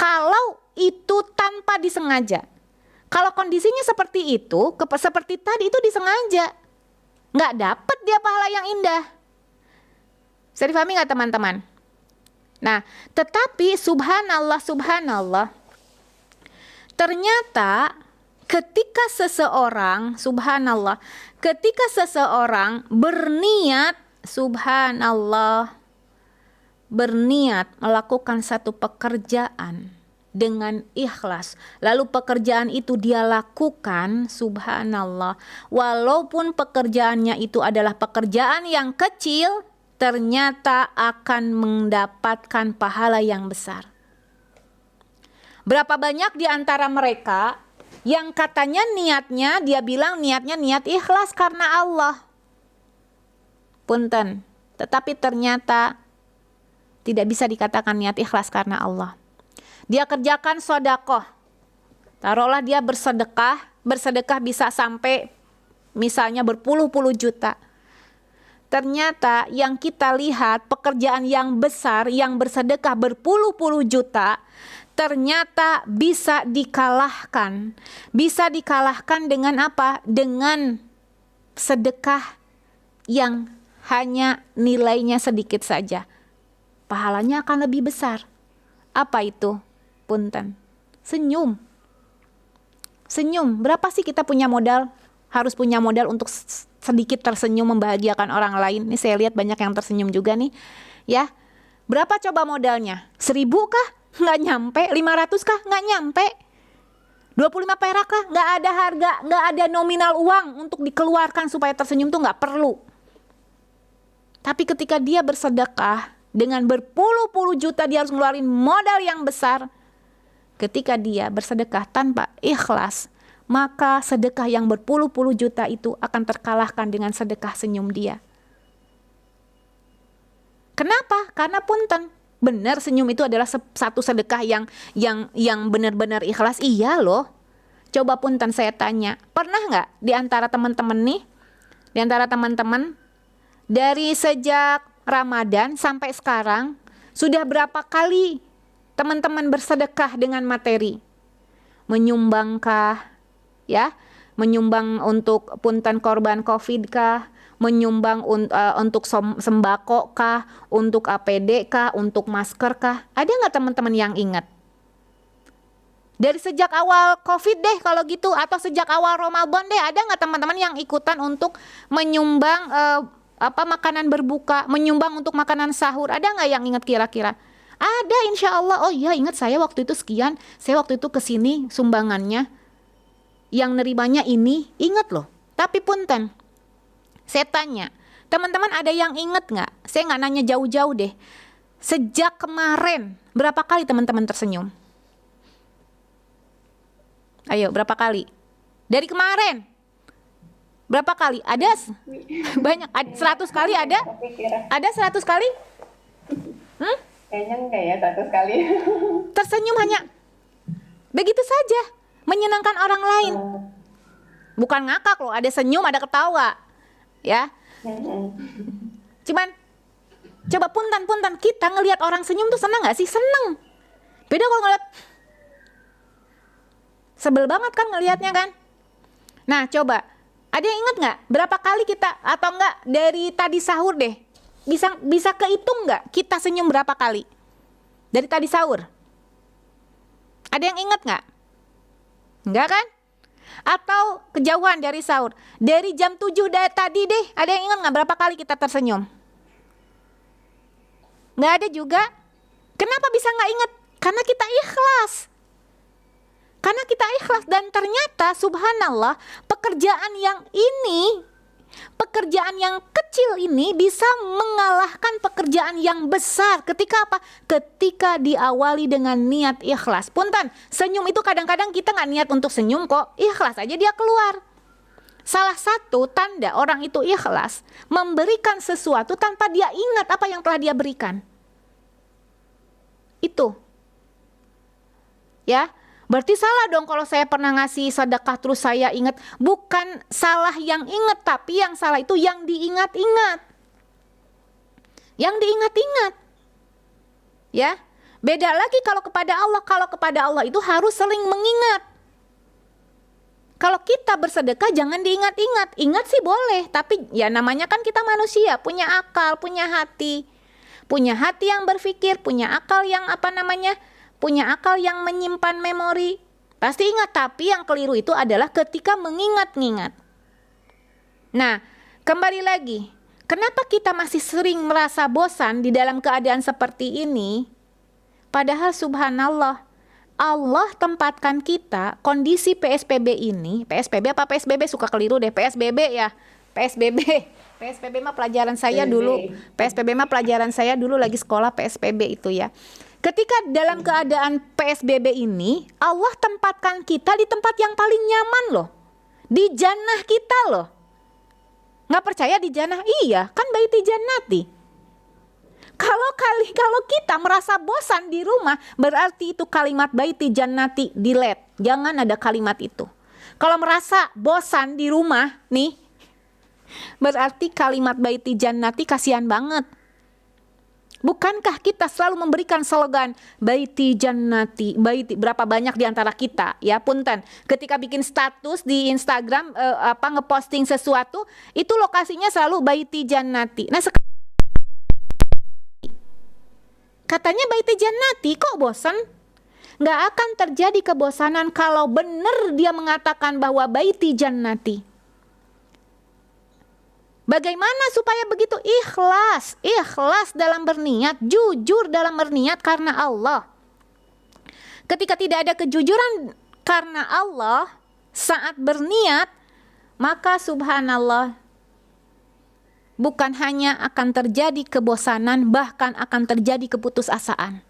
kalau itu tanpa disengaja. Kalau kondisinya seperti itu, seperti tadi itu disengaja, nggak dapat dia pahala yang indah. Bisa difahami nggak teman-teman? Nah, tetapi subhanallah, ternyata ketika seseorang, subhanallah, ketika seseorang berniat, subhanallah, berniat melakukan satu pekerjaan dengan ikhlas, lalu pekerjaan itu dia lakukan, subhanallah, walaupun pekerjaannya itu adalah pekerjaan yang kecil, ternyata akan mendapatkan pahala yang besar. Berapa banyak di antara mereka yang katanya niatnya, dia bilang niatnya niat ikhlas karena Allah. Punten, tetapi ternyata tidak bisa dikatakan niat ikhlas karena Allah. Dia kerjakan sedekah. Taruhlah dia bersedekah bisa sampai misalnya berpuluh-puluh juta. Ternyata yang kita lihat pekerjaan yang besar, yang bersedekah berpuluh-puluh juta, ternyata bisa dikalahkan. Bisa dikalahkan dengan apa? Dengan sedekah yang hanya nilainya sedikit saja. Pahalanya akan lebih besar. Apa itu? Punten. Senyum. Senyum. Berapa sih kita punya modal? Harus punya modal untuk sedikit tersenyum membahagiakan orang lain. Ini saya lihat banyak yang tersenyum juga nih. Ya. Berapa coba modalnya? 1.000 kah? Nggak nyampe. 500 kah? Nggak nyampe. 25 perak kah? Nggak ada harga, nggak ada nominal uang untuk dikeluarkan supaya tersenyum tuh nggak perlu. Tapi ketika dia bersedekah dengan berpuluh-puluh juta, dia harus ngeluarin modal yang besar. Ketika dia bersedekah tanpa ikhlas, maka sedekah yang berpuluh-puluh juta itu akan terkalahkan dengan sedekah senyum dia. Kenapa? Karena punten, benar senyum itu adalah satu sedekah yang benar-benar ikhlas. Iya loh. Coba punten saya tanya, pernah nggak di antara teman-teman nih, di antara teman-teman dari sejak Ramadan sampai sekarang sudah berapa kali teman-teman bersedekah dengan materi? Menyumbangkah? Ya, menyumbang untuk punten korban Covid kah? Menyumbang untuk sembako kah? Untuk APD kah? Untuk masker kah? Ada nggak teman-teman yang ingat? Dari sejak awal Covid deh kalau gitu, atau sejak awal Ramadan deh, ada nggak teman-teman yang ikutan untuk menyumbang makanan berbuka, menyumbang untuk makanan sahur? Ada nggak yang ingat kira-kira? Ada, insya Allah. Oh iya, ingat saya waktu itu sekian, saya waktu itu kesini sumbangannya, yang nerimanya ini, ingat loh. Tapi punten, saya tanya, teman-teman ada yang ingat nggak? Saya nggak nanya jauh-jauh deh. Sejak kemarin, berapa kali teman-teman tersenyum? Ayo, berapa kali? Dari kemarin, berapa kali? Ada banyak, 100 kali ada? Ada 100 kali? Kayaknya enggak ya 100 kali. Tersenyum hanya begitu saja, menyenangkan orang lain. Bukan ngakak loh, ada senyum, ada ketawa. Ya. Cuman coba punten kita ngelihat orang senyum tuh senang nggak sih? Seneng. Beda kalau ngeliat, sebel banget kan ngelihatnya kan. Nah coba, ada yang ingat nggak berapa kali kita, atau enggak dari tadi sahur deh, bisa kehitung nggak kita senyum berapa kali dari tadi sahur? Ada yang ingat nggak? Enggak kan? Atau kejauhan dari sahur, dari jam 7 tadi deh, ada yang ingat nggak berapa kali kita tersenyum? Nggak ada juga. Kenapa bisa nggak ingat? Karena kita ikhlas. Karena kita ikhlas. Dan ternyata subhanallah, pekerjaan yang kecil ini bisa mengalahkan pekerjaan yang besar. Ketika apa? Ketika diawali dengan niat ikhlas. Punten, senyum itu kadang-kadang kita nggak niat untuk senyum kok, ikhlas aja dia keluar. Salah satu tanda orang itu ikhlas, memberikan sesuatu tanpa dia ingat apa yang telah dia berikan. Itu. Ya. Berarti salah dong kalau saya pernah ngasih sedekah terus saya ingat. Bukan salah yang ingat, tapi yang salah itu yang diingat-ingat. Yang diingat-ingat. Ya. Beda lagi kalau kepada Allah. Kalau kepada Allah itu harus saling mengingat. Kalau kita bersedekah jangan diingat-ingat. Ingat sih boleh, tapi ya namanya kan kita manusia, punya akal, punya hati. Punya hati yang berpikir, punya akal yang punya akal yang menyimpan memori. Pasti ingat, tapi yang keliru itu adalah ketika mengingat-ingat. Nah, kembali lagi, kenapa kita masih sering merasa bosan di dalam keadaan seperti ini? Padahal subhanallah, Allah tempatkan kita kondisi PSBB ini, PSBB apa PSBB suka keliru deh, PSBB ya, PSBB. PSBB mah pelajaran saya dulu, PSBB mah pelajaran saya dulu lagi sekolah PSBB itu ya. Ketika dalam keadaan PSBB ini, Allah tempatkan kita di tempat yang paling nyaman loh. Di jannah kita loh. Nggak percaya di jannah? Iya, kan baiti jannati. Kalau kita merasa bosan di rumah, berarti itu kalimat baiti jannati delete. Jangan ada kalimat itu. Kalau merasa bosan di rumah nih, berarti kalimat baiti jannati kasihan banget. Bukankah kita selalu memberikan slogan baiti jannati, baiti, berapa banyak di antara kita ya punten ketika bikin status di Instagram ngeposting sesuatu itu lokasinya selalu baiti jannati. Nah, katanya baiti jannati, kok bosan? Nggak akan terjadi kebosanan kalau benar dia mengatakan bahwa baiti jannati. Bagaimana supaya begitu? Ikhlas, ikhlas dalam berniat, jujur dalam berniat karena Allah. Ketika tidak ada kejujuran karena Allah saat berniat, maka subhanallah, bukan hanya akan terjadi kebosanan, bahkan akan terjadi keputusasaan.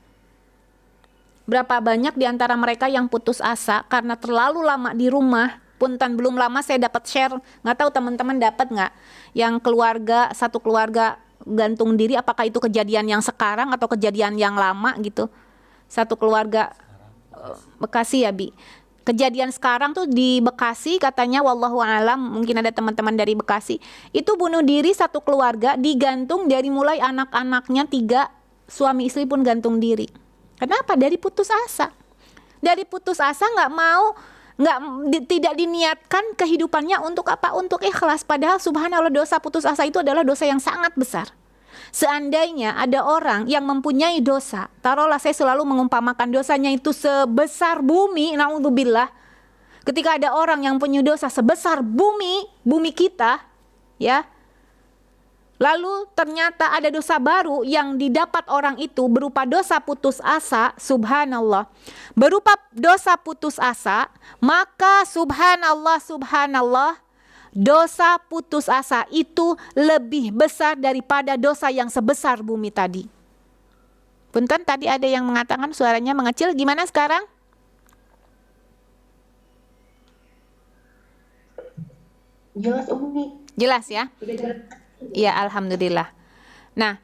Berapa banyak di antara mereka yang putus asa karena terlalu lama di rumah. Punten, belum lama saya dapat share, nggak tahu teman-teman dapat nggak, yang satu keluarga gantung diri, apakah itu kejadian yang sekarang atau kejadian yang lama gitu. Satu keluarga Bekasi ya Bi. Kejadian sekarang tuh di Bekasi katanya, wallahu alam, mungkin ada teman-teman dari Bekasi. Itu bunuh diri satu keluarga, digantung dari mulai anak-anaknya 3, suami istri pun gantung diri. Kenapa? Dari putus asa. Dari putus asa tidak diniatkan kehidupannya untuk apa? Untuk ikhlas. Padahal subhanallah dosa putus asa itu adalah dosa yang sangat besar. Seandainya ada orang yang mempunyai dosa, taruhlah saya selalu mengumpamakan dosanya itu sebesar bumi, naudzubillah. Ketika ada orang yang punya dosa sebesar bumi kita, ya. Lalu ternyata ada dosa baru yang didapat orang itu berupa dosa putus asa, subhanallah. Berupa dosa putus asa, maka subhanallah, dosa putus asa itu lebih besar daripada dosa yang sebesar bumi tadi. Punten, tadi ada yang mengatakan suaranya mengecil, gimana sekarang? Jelas Umi. Jelas ya? Ya, alhamdulillah. Nah,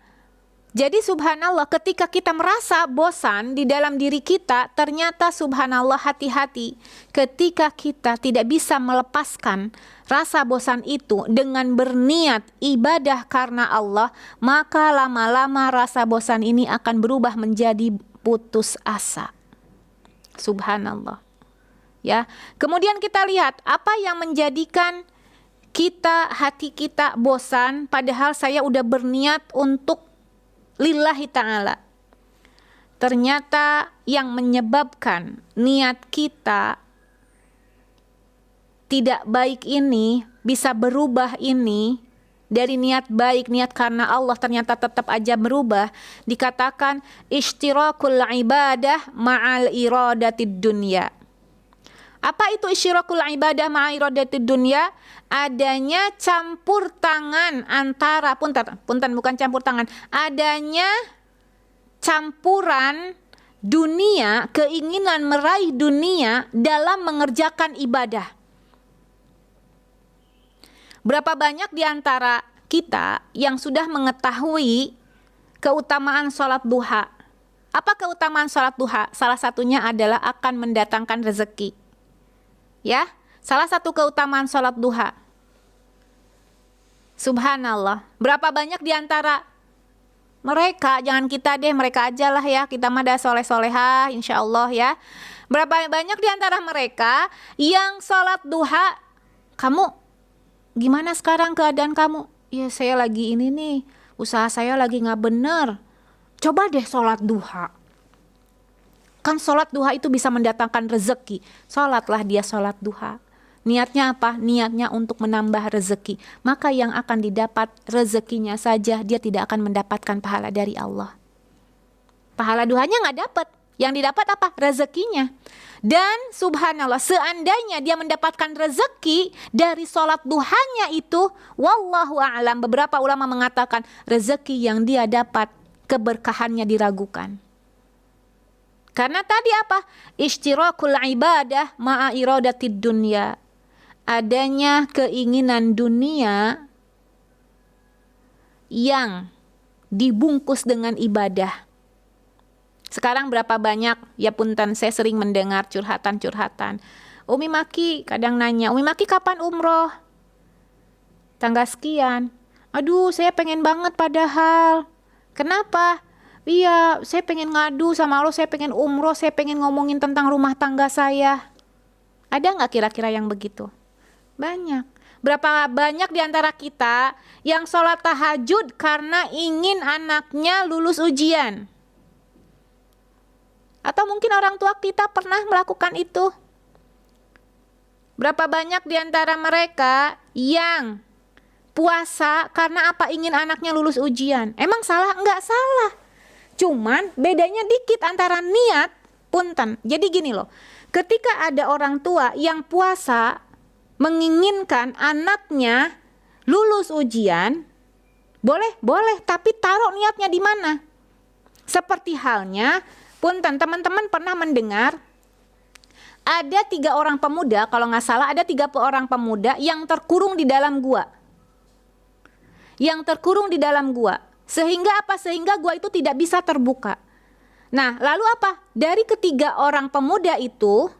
jadi subhanallah ketika kita merasa bosan di dalam diri kita, ternyata subhanallah hati-hati ketika kita tidak bisa melepaskan rasa bosan itu dengan berniat ibadah karena Allah, maka lama-lama rasa bosan ini akan berubah menjadi putus asa. Subhanallah. Ya. Kemudian kita lihat apa yang menjadikan hati kita bosan, padahal saya udah berniat untuk lillahi ta'ala. Ternyata yang menyebabkan niat kita tidak baik ini bisa berubah ini, dari niat baik, niat karena Allah ternyata tetap aja berubah. Dikatakan ishtirakul ibadah ma'al iradatid dunya. Apa itu isyirakul ibadah ma'irodatid dunya? Adanya campur tangan antara, punten bukan campur tangan, adanya campuran dunia, keinginan meraih dunia dalam mengerjakan ibadah. Berapa banyak di antara kita yang sudah mengetahui keutamaan sholat duha? Apa keutamaan sholat duha? Salah satunya adalah akan mendatangkan rezeki. Ya, salah satu keutamaan sholat duha. Subhanallah. Berapa banyak di antara Mereka, jangan kita deh, mereka aja lah ya. Kita mah dah soleh-solehah insya Allah ya. Berapa banyak di antara mereka yang sholat duha. Kamu gimana sekarang keadaan kamu? Ya saya lagi ini nih, usaha saya lagi nggak bener. Coba deh sholat duha. Kan sholat duha itu bisa mendatangkan rezeki. Sholatlah dia sholat duha. Niatnya apa? Niatnya untuk menambah rezeki. Maka yang akan didapat rezekinya saja, dia tidak akan mendapatkan pahala dari Allah. Pahala duhanya nggak dapat. Yang didapat apa? Rezekinya. Dan subhanallah, seandainya dia mendapatkan rezeki dari sholat duhanya itu, wallahu a'lam, beberapa ulama mengatakan rezeki yang dia dapat, keberkahannya diragukan. Karena tadi apa? Ishtirakul ibadah ma'a iradatid dunya. Adanya keinginan dunia yang dibungkus dengan ibadah. Sekarang berapa banyak, ya punten, saya sering mendengar curhatan-curhatan. Umi Maki kadang nanya, Umi Maki kapan umroh? Tanggal sekian. Aduh, saya pengen banget padahal. Kenapa? Iya, saya pengen ngadu sama Allah, saya pengen umroh, saya pengen ngomongin tentang rumah tangga saya. Ada nggak kira-kira yang begitu? Banyak. Berapa banyak di antara kita yang sholat tahajud karena ingin anaknya lulus ujian? Atau mungkin orang tua kita pernah melakukan itu? Berapa banyak di antara mereka yang puasa karena apa? Ingin anaknya lulus ujian. Emang salah? Enggak salah. Cuman bedanya dikit antara niat, punten. Jadi gini loh, ketika ada orang tua yang puasa menginginkan anaknya lulus ujian, boleh, tapi taruh niatnya di mana? Seperti halnya, punten, teman-teman pernah mendengar ada 3 orang pemuda, kalau nggak salah ada 3 orang pemuda yang terkurung di dalam gua. Yang terkurung di dalam gua. Sehingga apa? Sehingga gua itu tidak bisa terbuka. Nah, lalu apa? Dari ketiga orang pemuda itu,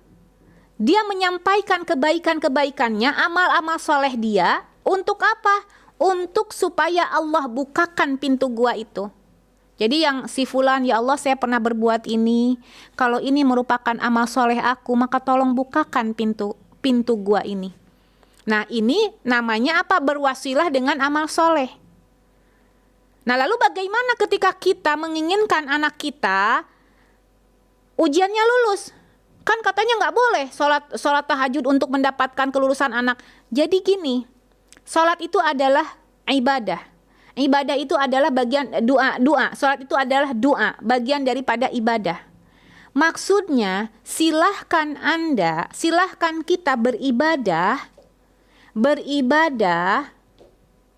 dia menyampaikan kebaikan-kebaikannya, amal-amal soleh dia, untuk apa? Untuk supaya Allah bukakan pintu gua itu. Jadi yang si fulan, ya Allah saya pernah berbuat ini, kalau ini merupakan amal soleh aku, maka tolong bukakan pintu gua ini. Nah ini namanya apa? Berwasilah dengan amal soleh. Nah lalu bagaimana ketika kita menginginkan anak kita ujiannya lulus? Kan katanya nggak boleh sholat tahajud untuk mendapatkan kelulusan anak. Jadi gini, sholat itu adalah ibadah. Ibadah itu adalah bagian doa. Sholat itu adalah doa, bagian daripada ibadah. Maksudnya silahkan kita beribadah,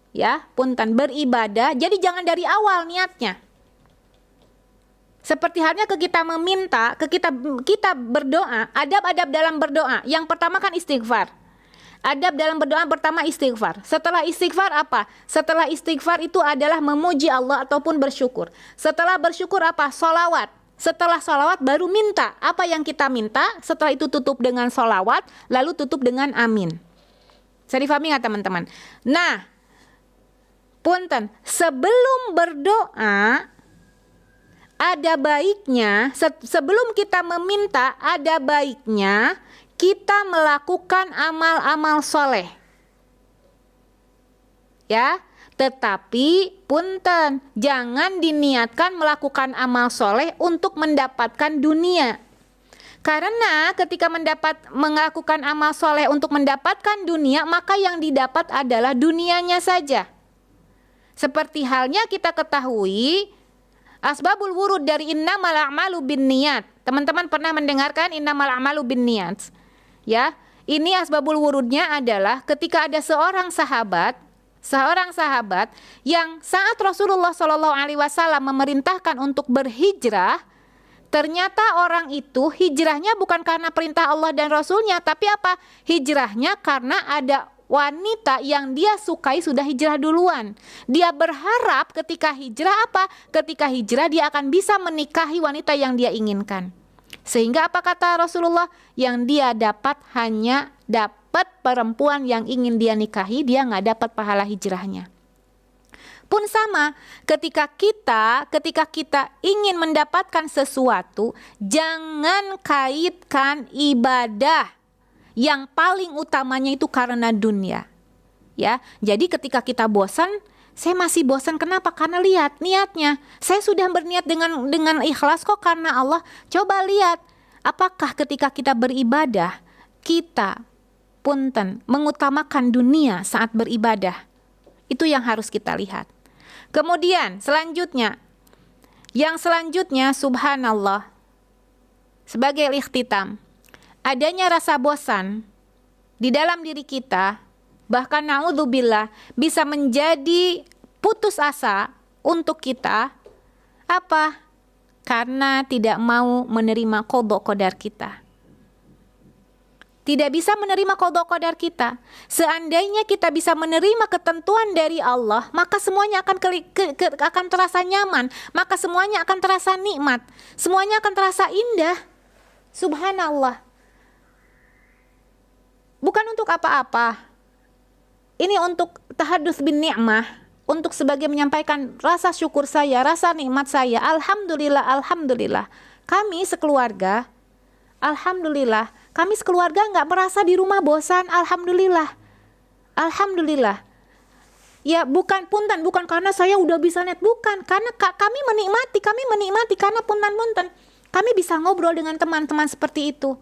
ya, punten, beribadah. Jadi jangan dari awal niatnya. Seperti halnya kita meminta, kita berdoa, adab-adab dalam berdoa. Yang pertama kan istighfar. Adab dalam berdoa pertama istighfar. Setelah istighfar apa? Setelah istighfar itu adalah memuji Allah ataupun bersyukur. Setelah bersyukur apa? Sholawat. Setelah sholawat baru minta. Apa yang kita minta? Setelah itu tutup dengan sholawat, lalu tutup dengan amin. Saya difahami nggak teman-teman? Nah, punten, sebelum berdoa ada baiknya, sebelum kita meminta, ada baiknya kita melakukan amal-amal soleh. Ya, tetapi punten, jangan diniatkan melakukan amal soleh untuk mendapatkan dunia. Karena ketika melakukan amal soleh untuk mendapatkan dunia, maka yang didapat adalah dunianya saja. Seperti halnya kita ketahui asbabul wurud dari innamal a'malu binniyat. Teman-teman pernah mendengarkan innamal a'malu binniyat? Ya, ini asbabul wurudnya adalah ketika ada seorang sahabat yang saat Rasulullah Shallallahu Alaihi Wasallam memerintahkan untuk berhijrah, ternyata orang itu hijrahnya bukan karena perintah Allah dan Rasulnya, tapi apa? Hijrahnya karena ada wanita yang dia sukai sudah hijrah duluan. Dia berharap ketika hijrah apa? Ketika hijrah dia akan bisa menikahi wanita yang dia inginkan. Sehingga apa kata Rasulullah? Yang dia dapat hanya dapat perempuan yang ingin dia nikahi, dia nggak dapat pahala hijrahnya. Pun sama, ketika kita ingin mendapatkan sesuatu, jangan kaitkan ibadah yang paling utamanya itu karena dunia. Ya, jadi ketika kita bosan, saya masih bosan kenapa? Karena lihat niatnya. Saya sudah berniat dengan ikhlas kok karena Allah. Coba lihat, apakah ketika kita beribadah, kita punten mengutamakan dunia saat beribadah? Itu yang harus kita lihat. Kemudian yang selanjutnya subhanallah, sebagai ikhtitam, adanya rasa bosan di dalam diri kita, bahkan naudzubillah bisa menjadi putus asa untuk kita. Apa? Karena tidak mau menerima qada qadar kita. Tidak bisa menerima qada qadar kita. Seandainya kita bisa menerima ketentuan dari Allah, maka semuanya akan terasa nyaman, maka semuanya akan terasa nikmat, semuanya akan terasa indah. Subhanallah. Bukan untuk apa-apa. Ini untuk tahadduts bin ni'mah, untuk sebagai menyampaikan rasa syukur saya, rasa nikmat saya. Alhamdulillah, alhamdulillah. Kami sekeluarga, alhamdulillah, kami sekeluarga nggak merasa di rumah bosan. Alhamdulillah, alhamdulillah. Ya bukan karena saya udah bisa net, bukan, karena kami menikmati karena punten kami bisa ngobrol dengan teman-teman seperti itu.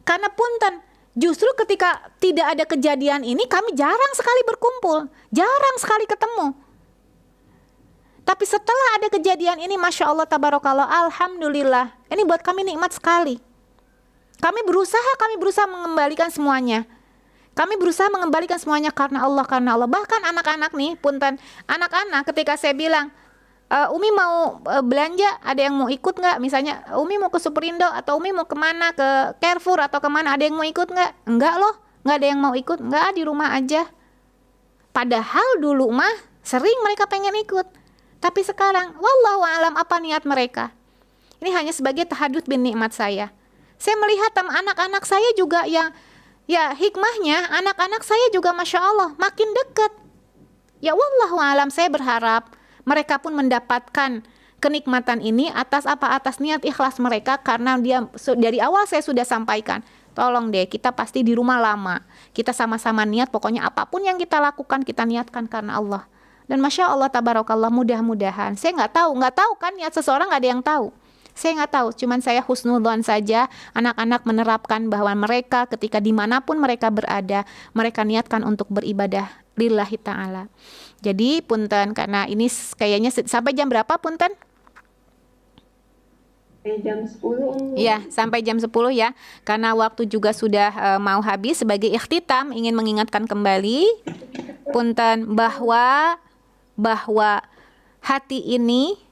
Karena punten, justru ketika tidak ada kejadian ini, kami jarang sekali berkumpul, jarang sekali ketemu. Tapi setelah ada kejadian ini, Masya Allah, Tabarakallah, alhamdulillah, ini buat kami nikmat sekali. Kami berusaha mengembalikan semuanya. Kami berusaha mengembalikan semuanya karena Allah. Bahkan anak-anak nih, punten, anak-anak ketika saya bilang, Umi mau belanja, ada yang mau ikut nggak? Misalnya, Umi mau ke Superindo, atau Umi mau kemana, ke Carrefour, atau kemana, ada yang mau ikut nggak? Enggak loh, nggak ada yang mau ikut. Nggak, di rumah aja. Padahal dulu mah sering mereka pengen ikut. Tapi sekarang, wallahu a'lam apa niat mereka. Ini hanya sebagai tahadduts bin nikmat saya. Saya melihat anak-anak saya juga yang, ya hikmahnya, anak-anak saya juga Masya Allah makin dekat. Ya wallahu alam, saya berharap mereka pun mendapatkan kenikmatan ini atas apa? Atas niat ikhlas mereka, karena dari awal saya sudah sampaikan, tolong deh, kita pasti di rumah lama, kita sama-sama niat, pokoknya apapun yang kita lakukan, kita niatkan karena Allah. Dan Masya Allah, Tabarakallah, mudah-mudahan, saya nggak tahu kan niat seseorang, nggak ada yang tahu. Saya nggak tahu, cuman saya husnudzon saja, anak-anak menerapkan bahwa mereka ketika dimanapun mereka berada, mereka niatkan untuk beribadah lillahi ta'ala. Jadi punten, karena ini kayaknya sampai jam berapa punten? Jam 10. Ya, sampai jam 10 ya. Karena waktu juga sudah mau habis. Sebagai ikhtitam ingin mengingatkan kembali punten bahwa hati ini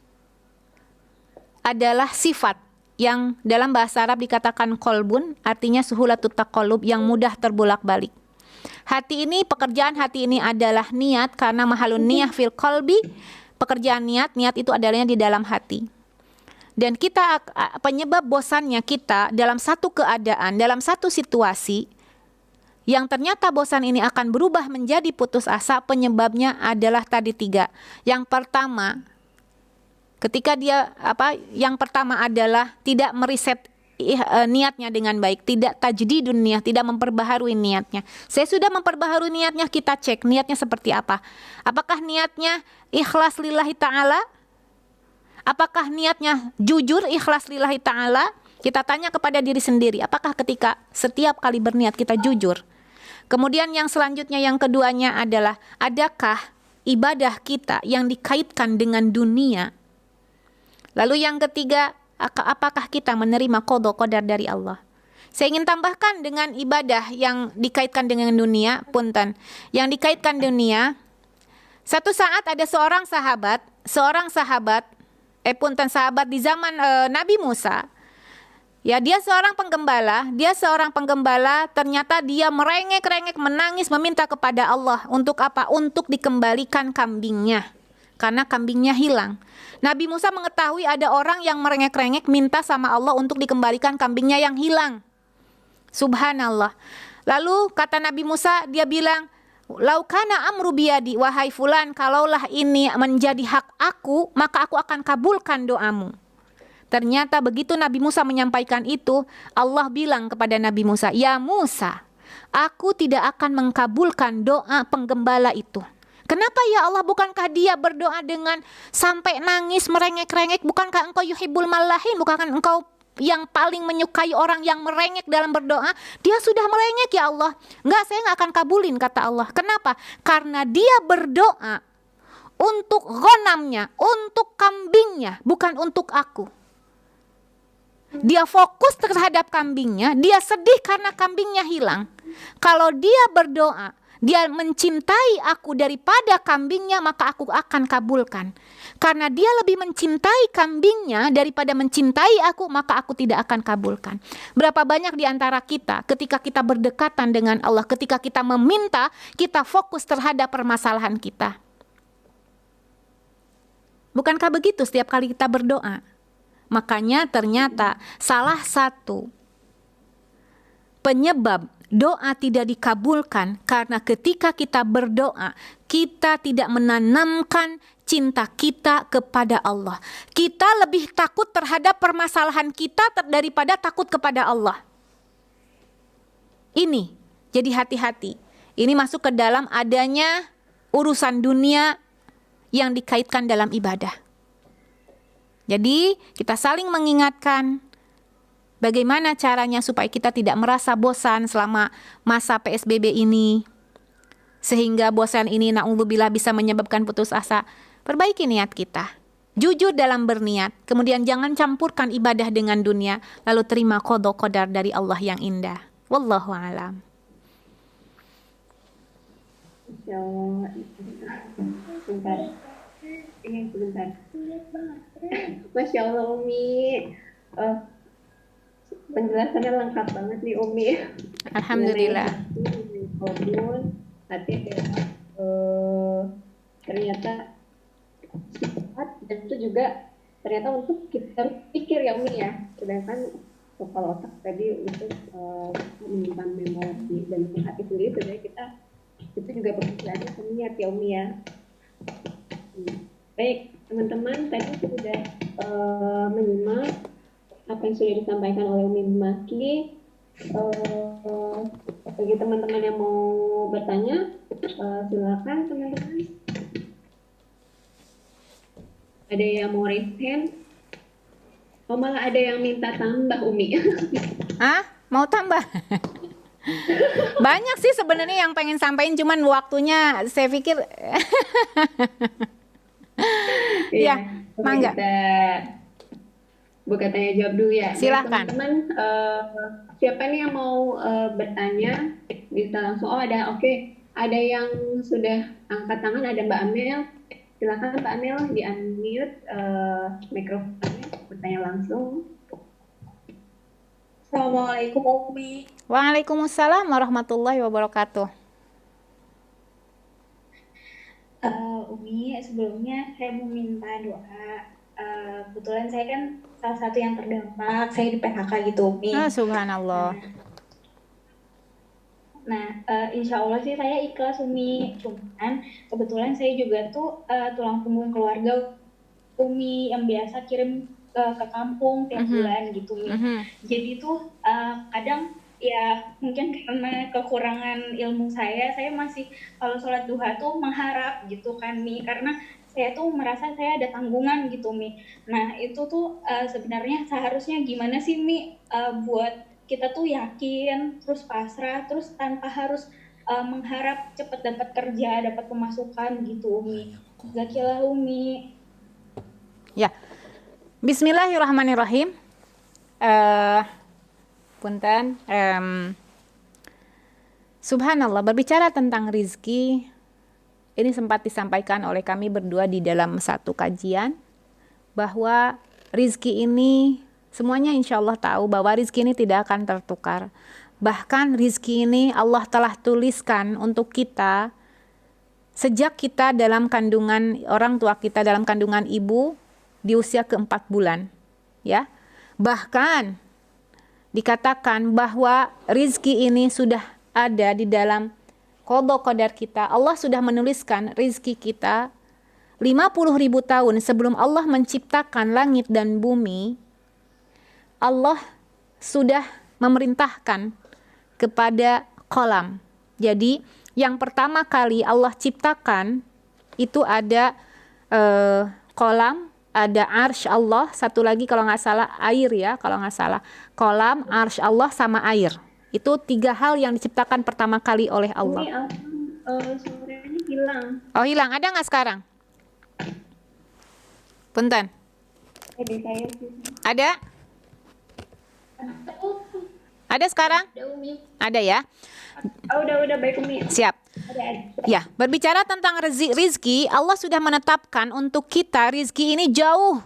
adalah sifat yang dalam bahasa Arab dikatakan kolbun, artinya suhulatut taqallub, yang mudah terbolak-balik. Hati ini, pekerjaan hati ini adalah niat, karena mahalun niyah fil qalbi, pekerjaan niat itu adanya di dalam hati. Dan kita, penyebab bosannya kita dalam satu keadaan, dalam satu situasi, yang ternyata bosan ini akan berubah menjadi putus asa, penyebabnya adalah tadi 3. Yang pertama, yang pertama adalah tidak meriset niatnya dengan baik, tidak tajdidun niyah, tidak memperbaharui niatnya. Saya sudah memperbaharui niatnya, kita cek niatnya seperti apa. Apakah niatnya ikhlas lillahi ta'ala? Apakah niatnya jujur ikhlas lillahi ta'ala? Kita tanya kepada diri sendiri, apakah ketika setiap kali berniat kita jujur? Kemudian yang selanjutnya, yang keduanya adalah, adakah ibadah kita yang dikaitkan dengan dunia? Lalu yang ketiga, apakah kita menerima qada qadar dari Allah? Saya ingin tambahkan dengan ibadah yang dikaitkan dengan dunia, punten. Yang dikaitkan dunia, satu saat ada seorang sahabat di zaman Nabi Musa. Ya, dia seorang penggembala, ternyata dia merengek-rengek, menangis, meminta kepada Allah untuk apa? Untuk dikembalikan kambingnya. Karena kambingnya hilang. Nabi Musa mengetahui ada orang yang merengek-rengek minta sama Allah untuk dikembalikan kambingnya yang hilang. Subhanallah. Lalu kata Nabi Musa, dia bilang, Laukana amru biyadi, wahai fulan, kalaulah ini menjadi hak aku, maka aku akan kabulkan doamu. Ternyata begitu Nabi Musa menyampaikan itu, Allah bilang kepada Nabi Musa, ya Musa, aku tidak akan mengkabulkan doa penggembala itu. Kenapa ya Allah? Bukankah dia berdoa dengan sampai nangis, merengek-rengek? Bukankah engkau yuhibbul malahin? Bukankah engkau yang paling menyukai orang yang merengek dalam berdoa? Dia sudah merengek ya Allah. Enggak, saya enggak akan kabulin, kata Allah. Kenapa? Karena dia berdoa untuk ghanamnya, untuk kambingnya, bukan untuk aku. Dia fokus terhadap kambingnya, dia sedih karena kambingnya hilang. Kalau dia berdoa, dia mencintai aku daripada kambingnya, maka aku akan kabulkan. Karena dia lebih mencintai kambingnya daripada mencintai aku, maka aku tidak akan kabulkan. Berapa banyak di antara kita ketika kita berdekatan dengan Allah, ketika kita meminta, kita fokus terhadap permasalahan kita. Bukankah begitu setiap kali kita berdoa? Makanya ternyata salah satu penyebab doa tidak dikabulkan karena ketika kita berdoa, kita tidak menanamkan cinta kita kepada Allah. Kita lebih takut terhadap permasalahan kita daripada takut kepada Allah. Ini, jadi hati-hati. Ini masuk ke dalam adanya urusan dunia yang dikaitkan dalam ibadah. Jadi kita saling mengingatkan bagaimana caranya supaya kita tidak merasa bosan selama masa PSBB ini. Sehingga bosan ini na'udzubillah bisa menyebabkan putus asa. Perbaiki niat kita. Jujur dalam berniat. Kemudian jangan campurkan ibadah dengan dunia. Lalu terima qada qadar dari Allah yang indah. Wallahu a'lam. Masya Allah. Sebentar. Ini sebentar. Masya Allah Umi. Penjelasannya lengkap banget nih Umi. Alhamdulillah. Hormon, hati ternyata sifat, dan itu juga ternyata untuk kita pikir ya Umi ya. Sedangkan kalau otak tadi untuk menyimpan memori, dan untuk hati sendiri sebenarnya kita itu juga pekerjaannya niat ya Umi ya. Baik teman-teman, tadi sudah menyimak apa yang sudah disampaikan oleh Umi Maki. Bagi teman-teman yang mau bertanya, silakan teman-teman. Ada yang mau raise hand? Oh, malah ada yang minta tambah Umi. Mau tambah? Banyak sih sebenarnya yang pengen sampaikan, cuman waktunya saya pikir ya, mangga. Kita buka tanya jawab dulu ya. Silakan. Teman-teman, siapa nih yang mau bertanya? Bisa langsung. Oh ada, oke. Ada yang sudah angkat tangan, ada Mbak Amel. Silakan Mbak Amel, di-unmute mikrofonnya, bertanya langsung. Assalamualaikum Umi. Waalaikumsalam warahmatullahi wabarakatuh. Umi, sebelumnya saya mau minta doa. Kebetulan saya kan salah satu yang terdampak, saya di PHK gitu Umi. Subhanallah. Nah, insya Allah sih saya ikhlas Umi. Cuman kebetulan saya juga tuh tulang punggung keluarga Umi yang biasa kirim ke kampung tiap bulan gitu Umi. Jadi tuh kadang ya mungkin karena kekurangan ilmu saya masih kalau sholat duha tuh mengharap gitu kan Mi, karena saya tuh merasa saya ada tanggungan gitu Mi. Nah itu tuh sebenarnya seharusnya gimana sih Mi, buat kita tuh yakin terus pasrah terus tanpa harus mengharap cepat dapat kerja, dapat pemasukan gitu Umi. Zakillah Umi. Ya, Bismillahirrahmanirrahim. Punten, subhanallah, berbicara tentang rizki, ini sempat disampaikan oleh kami berdua di dalam satu kajian, bahwa rizki ini, semuanya insya Allah tahu bahwa rizki ini tidak akan tertukar. Bahkan rizki ini Allah telah tuliskan untuk kita, sejak kita dalam kandungan, orang tua kita dalam kandungan ibu, di usia ke-4 bulan. Ya, bahkan dikatakan bahwa rizki ini sudah ada di dalam qada qadar kita. Allah sudah menuliskan rizki kita 50.000 tahun sebelum Allah menciptakan langit dan bumi. Allah sudah memerintahkan kepada qalam. Jadi yang pertama kali Allah ciptakan itu ada qalam, ada arsy Allah, satu lagi kalau nggak salah air ya, kalau nggak salah. Qalam, arsy Allah sama air. Itu 3 hal yang diciptakan pertama kali oleh Allah. Ini suaranya hilang. Oh hilang, ada nggak sekarang? Punten. Jadi saya sih. Ada? Ada sekarang? Ada Umi. Ada ya? Oh, udah baik Umi. Siap. Ada. Ya, berbicara tentang rizki, Allah sudah menetapkan untuk kita rizki ini jauh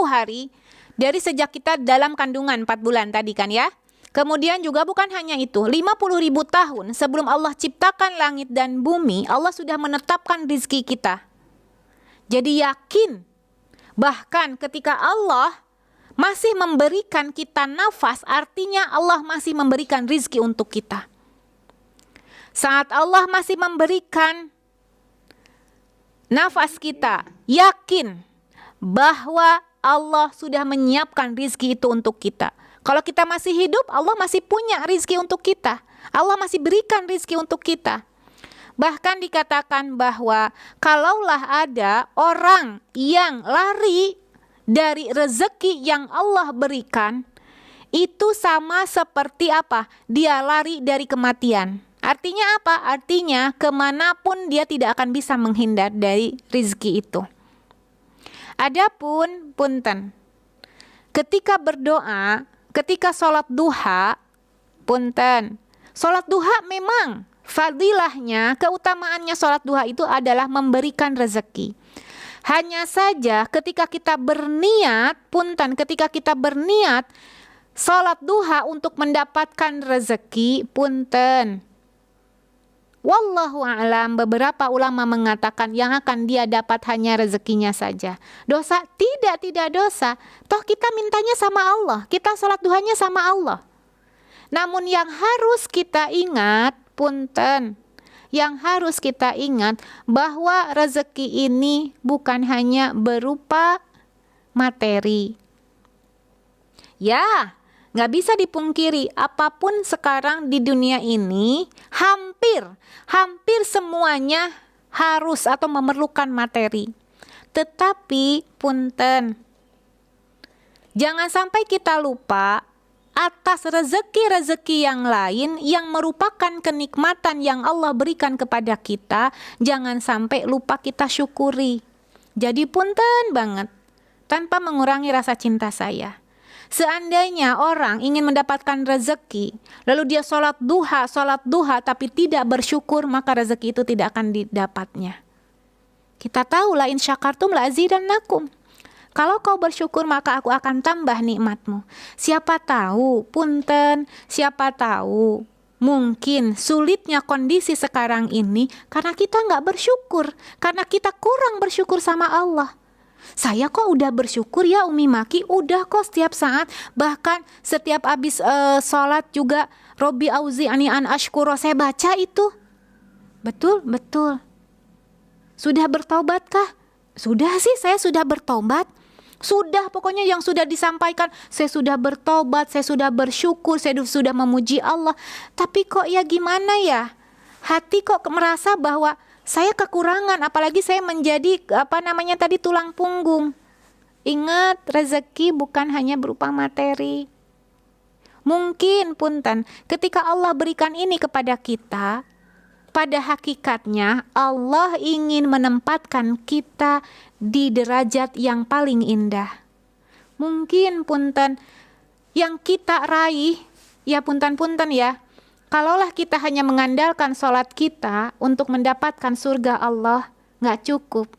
hari dari sejak kita dalam kandungan 4 bulan tadi kan ya. Kemudian juga bukan hanya itu, 50.000 tahun sebelum Allah ciptakan langit dan bumi, Allah sudah menetapkan rizki kita. Jadi yakin, bahkan ketika Allah masih memberikan kita nafas, artinya Allah masih memberikan rizki untuk kita. Saat Allah masih memberikan nafas kita, yakin bahwa Allah sudah menyiapkan rizki itu untuk kita. Kalau kita masih hidup, Allah masih punya rizki untuk kita. Allah masih berikan rizki untuk kita. Bahkan dikatakan bahwa kalaulah ada orang yang lari dari rezeki yang Allah berikan, itu sama seperti apa? Dia lari dari kematian. Artinya apa? Artinya kemanapun dia tidak akan bisa menghindar dari rizki itu. Adapun punten, ketika berdoa, ketika sholat duha, punten, sholat duha memang fadilahnya, keutamaannya sholat duha itu adalah memberikan rezeki. Hanya saja ketika kita berniat, punten, ketika kita berniat sholat duha untuk mendapatkan rezeki, punten, wallahu a'lam, beberapa ulama mengatakan yang akan dia dapat hanya rezekinya saja. Dosa? Tidak dosa. Toh kita mintanya sama Allah, kita sholat duhanya sama Allah. Namun yang harus kita ingat, punten, yang harus kita ingat bahwa rezeki ini bukan hanya berupa materi. Ya, nggak bisa dipungkiri, apapun sekarang di dunia ini hampir semuanya harus atau memerlukan materi. Tetapi punten, jangan sampai kita lupa atas rezeki-rezeki yang lain yang merupakan kenikmatan yang Allah berikan kepada kita. Jangan sampai lupa kita syukuri. Jadi punten banget, tanpa mengurangi rasa cinta saya. Seandainya orang ingin mendapatkan rezeki, lalu dia sholat duha, tapi tidak bersyukur, maka rezeki itu tidak akan didapatnya. Kita tahu, la in syakartum la azidannakum. Kalau kau bersyukur, maka aku akan tambah nikmatmu. Siapa tahu, punten, siapa tahu, mungkin sulitnya kondisi sekarang ini karena kita nggak bersyukur, karena kita kurang bersyukur sama Allah. Saya kok udah bersyukur ya Umi Maki, udah kok setiap saat, bahkan setiap habis sholat juga Robbi auzi'ani an ashkuro, saya baca itu. Betul. Sudah bertaubatkah? Sudah sih, saya sudah bertobat. Sudah, pokoknya yang sudah disampaikan, saya sudah bertobat, saya sudah bersyukur, saya sudah memuji Allah. Tapi kok ya gimana ya, hati kok merasa bahwa saya kekurangan, apalagi saya menjadi tulang punggung. Ingat, rezeki bukan hanya berupa materi. Mungkin punten, ketika Allah berikan ini kepada kita, pada hakikatnya Allah ingin menempatkan kita di derajat yang paling indah. Mungkin punten, yang kita raih, ya punten ya, kalaulah kita hanya mengandalkan sholat kita untuk mendapatkan surga Allah, nggak cukup.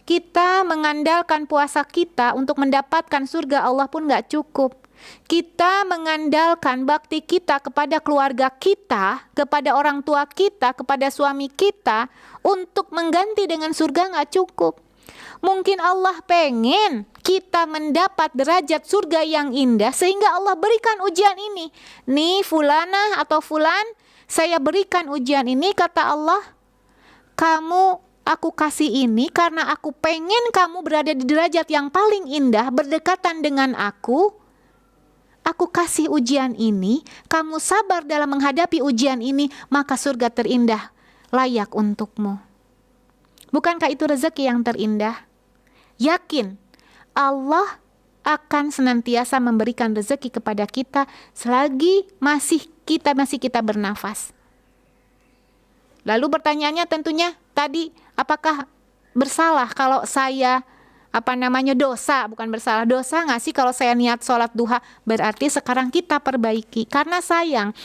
Kita mengandalkan puasa kita untuk mendapatkan surga Allah pun nggak cukup. Kita mengandalkan bakti kita kepada keluarga kita, kepada orang tua kita, kepada suami kita untuk mengganti dengan surga nggak cukup. Mungkin Allah pengen kita mendapat derajat surga yang indah sehingga Allah berikan ujian ini. Nih fulana atau fulan, saya berikan ujian ini, kata Allah, aku kasih ini karena aku pengen kamu berada di derajat yang paling indah, berdekatan dengan aku. Aku kasih ujian ini, kamu sabar dalam menghadapi ujian ini, maka surga terindah layak untukmu. Bukankah itu rezeki yang terindah? Yakin Allah akan senantiasa memberikan rezeki kepada kita selagi masih kita bernafas. Lalu pertanyaannya tentunya tadi, apakah bersalah kalau saya dosa, bukan bersalah, dosa nggak sih kalau saya niat sholat duha? Berarti sekarang kita perbaiki, karena sayang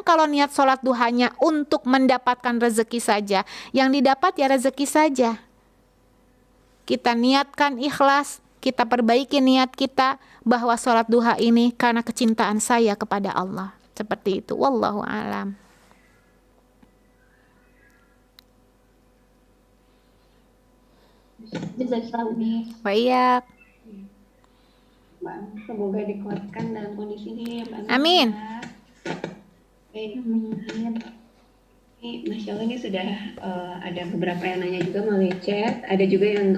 kalau niat sholat duhanya untuk mendapatkan rezeki saja, yang didapat ya rezeki saja. Kita niatkan ikhlas, kita perbaiki niat kita bahwa sholat duha ini karena kecintaan saya kepada Allah. Seperti itu, wallahu a'lam. Jazakallahu Umi. Baik. Semoga dikuatkan dalam kondisi ini ya Mbak. Amin. Amin. Ini Masya Allah, ini sudah ada beberapa yang nanya juga melalui chat. Ada juga yang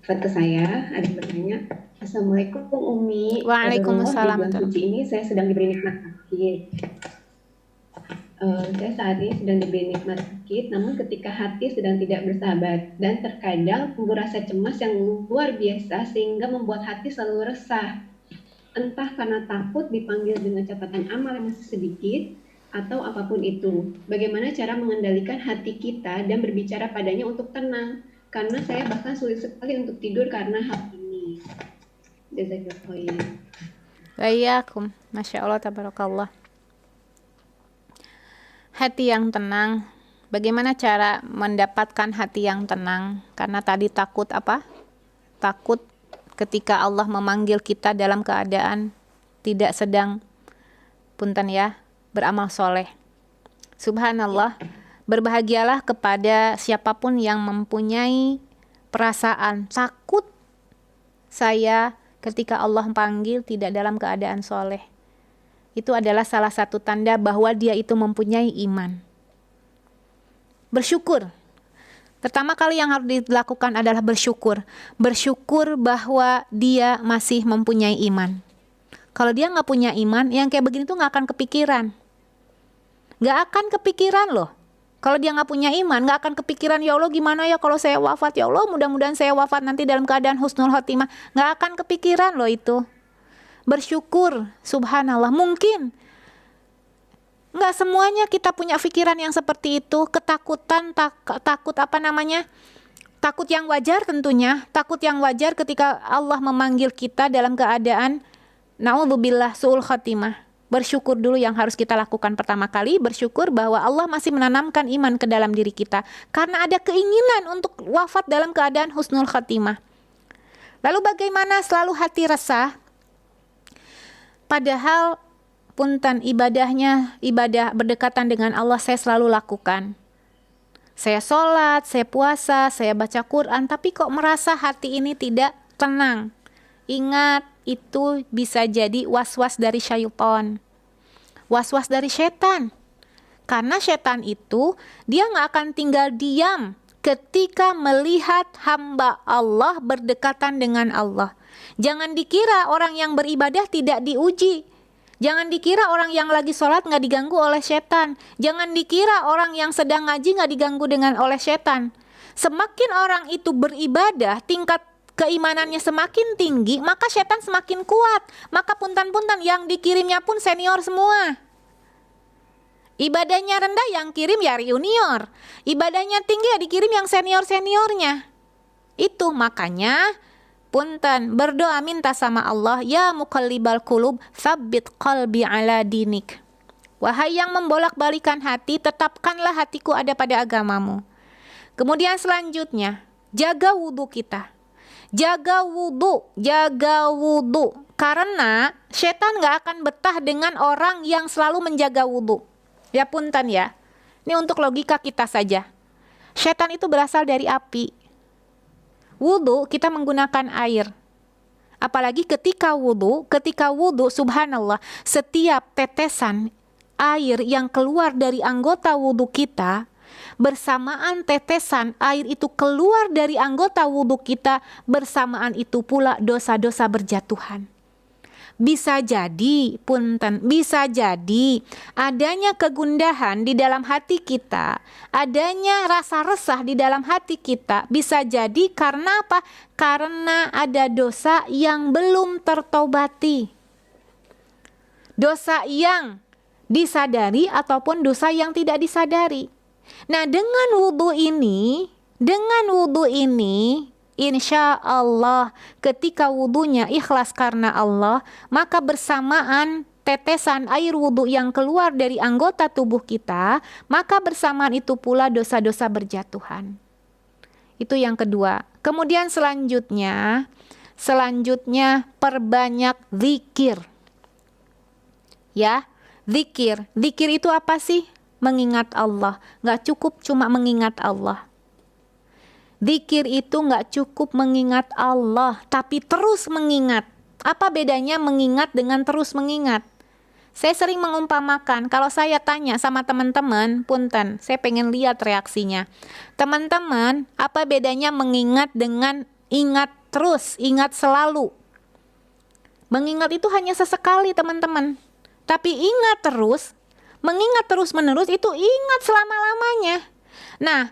chat ke saya, ada yang bertanya, Assalamualaikum Umi. Waalaikumsalam. Di bulan suci ini saya sedang diberi nikmat sakit. Saya saat ini sedang diberi nikmat sakit, namun ketika hati sedang tidak bersahabat dan terkadang timbul rasa cemas yang luar biasa sehingga membuat hati selalu resah. Entah karena takut dipanggil dengan catatan amal yang masih sedikit atau apapun itu. Bagaimana cara mengendalikan hati kita dan berbicara padanya untuk tenang? Karena saya bahkan sulit sekali untuk tidur karena hal ini. Jazakallahu. Bayakum. Masya Allah, tabarakallah. Hati yang tenang. Bagaimana cara mendapatkan hati yang tenang? Karena tadi takut apa? Takut ketika Allah memanggil kita dalam keadaan tidak sedang beramal soleh. Subhanallah, berbahagialah kepada siapapun yang mempunyai perasaan takut saya ketika Allah panggil tidak dalam keadaan soleh. Itu adalah salah satu tanda bahwa dia itu mempunyai iman. Bersyukur. Pertama kali yang harus dilakukan adalah bersyukur. Bersyukur bahwa dia masih mempunyai iman. Kalau dia nggak punya iman, yang kayak begini tuh nggak akan kepikiran. Nggak akan kepikiran loh. Kalau dia nggak punya iman, nggak akan kepikiran, ya Allah gimana ya kalau saya wafat, ya Allah mudah-mudahan saya wafat nanti dalam keadaan husnul khotimah. Nggak akan kepikiran loh itu. Bersyukur, subhanallah. Mungkin nggak semuanya kita punya pikiran yang seperti itu. Ketakutan, takut takut yang wajar tentunya. Takut yang wajar ketika Allah memanggil kita dalam keadaan na'udzubillah su'ul khatimah. Bersyukur dulu yang harus kita lakukan pertama kali. Bersyukur bahwa Allah masih menanamkan iman ke dalam diri kita, karena ada keinginan untuk wafat dalam keadaan husnul khatimah. Lalu bagaimana selalu hati resah? Padahal ibadah berdekatan dengan Allah saya selalu lakukan. Saya sholat, saya puasa, saya baca Quran, tapi kok merasa hati ini tidak tenang. Ingat, itu bisa jadi was-was dari syaitan. Was-was dari setan. Karena setan itu, dia nggak akan tinggal diam ketika melihat hamba Allah berdekatan dengan Allah. Jangan dikira orang yang beribadah tidak diuji. Jangan dikira orang yang lagi sholat nggak diganggu oleh setan. Jangan dikira orang yang sedang ngaji nggak diganggu oleh setan. Semakin orang itu beribadah, tingkat keimanannya semakin tinggi, maka setan semakin kuat. Maka puntan-puntan yang dikirimnya pun senior semua. Ibadahnya rendah yang kirim ya junior. Ibadahnya tinggi ya dikirim yang senior-seniornya. Itu makanya punten, berdoa minta sama Allah, ya muqallibal qulub, tsabbit qalbi ala dinik. Wahai yang membolak-balikan hati, tetapkanlah hatiku ada pada agamamu. Kemudian selanjutnya, jaga wudu kita. Jaga wudu. Karena setan gak akan betah dengan orang yang selalu menjaga wudu. Ya punten ya. Ini untuk logika kita saja. Setan itu berasal dari api. Wudu kita menggunakan air. Apalagi ketika wudu subhanallah, setiap tetesan air yang keluar dari anggota wudhu kita, bersamaan tetesan air itu keluar dari anggota wudhu kita, bersamaan itu pula dosa-dosa berjatuhan. Bisa jadi, punten, bisa jadi adanya kegundahan di dalam hati kita, adanya rasa resah di dalam hati kita, bisa jadi karena apa? Karena ada dosa yang belum tertobati. Dosa yang disadari ataupun dosa yang tidak disadari. Nah, dengan wudhu ini, insya Allah ketika wudhunya ikhlas karena Allah, maka bersamaan tetesan air wudhu yang keluar dari anggota tubuh kita, maka bersamaan itu pula dosa-dosa berjatuhan. Itu yang kedua. Kemudian selanjutnya perbanyak zikir. Ya, zikir itu apa sih? Mengingat Allah. Gak cukup cuma mengingat Allah. Zikir itu gak cukup mengingat Allah, tapi terus mengingat. Apa bedanya mengingat dengan terus mengingat? Saya sering mengumpamakan, kalau saya tanya sama teman-teman, punten, saya pengen lihat reaksinya. Teman-teman, apa bedanya mengingat dengan ingat terus, ingat selalu? Mengingat itu hanya sesekali, teman-teman. Tapi ingat terus, mengingat terus-menerus itu ingat selama-lamanya. Nah,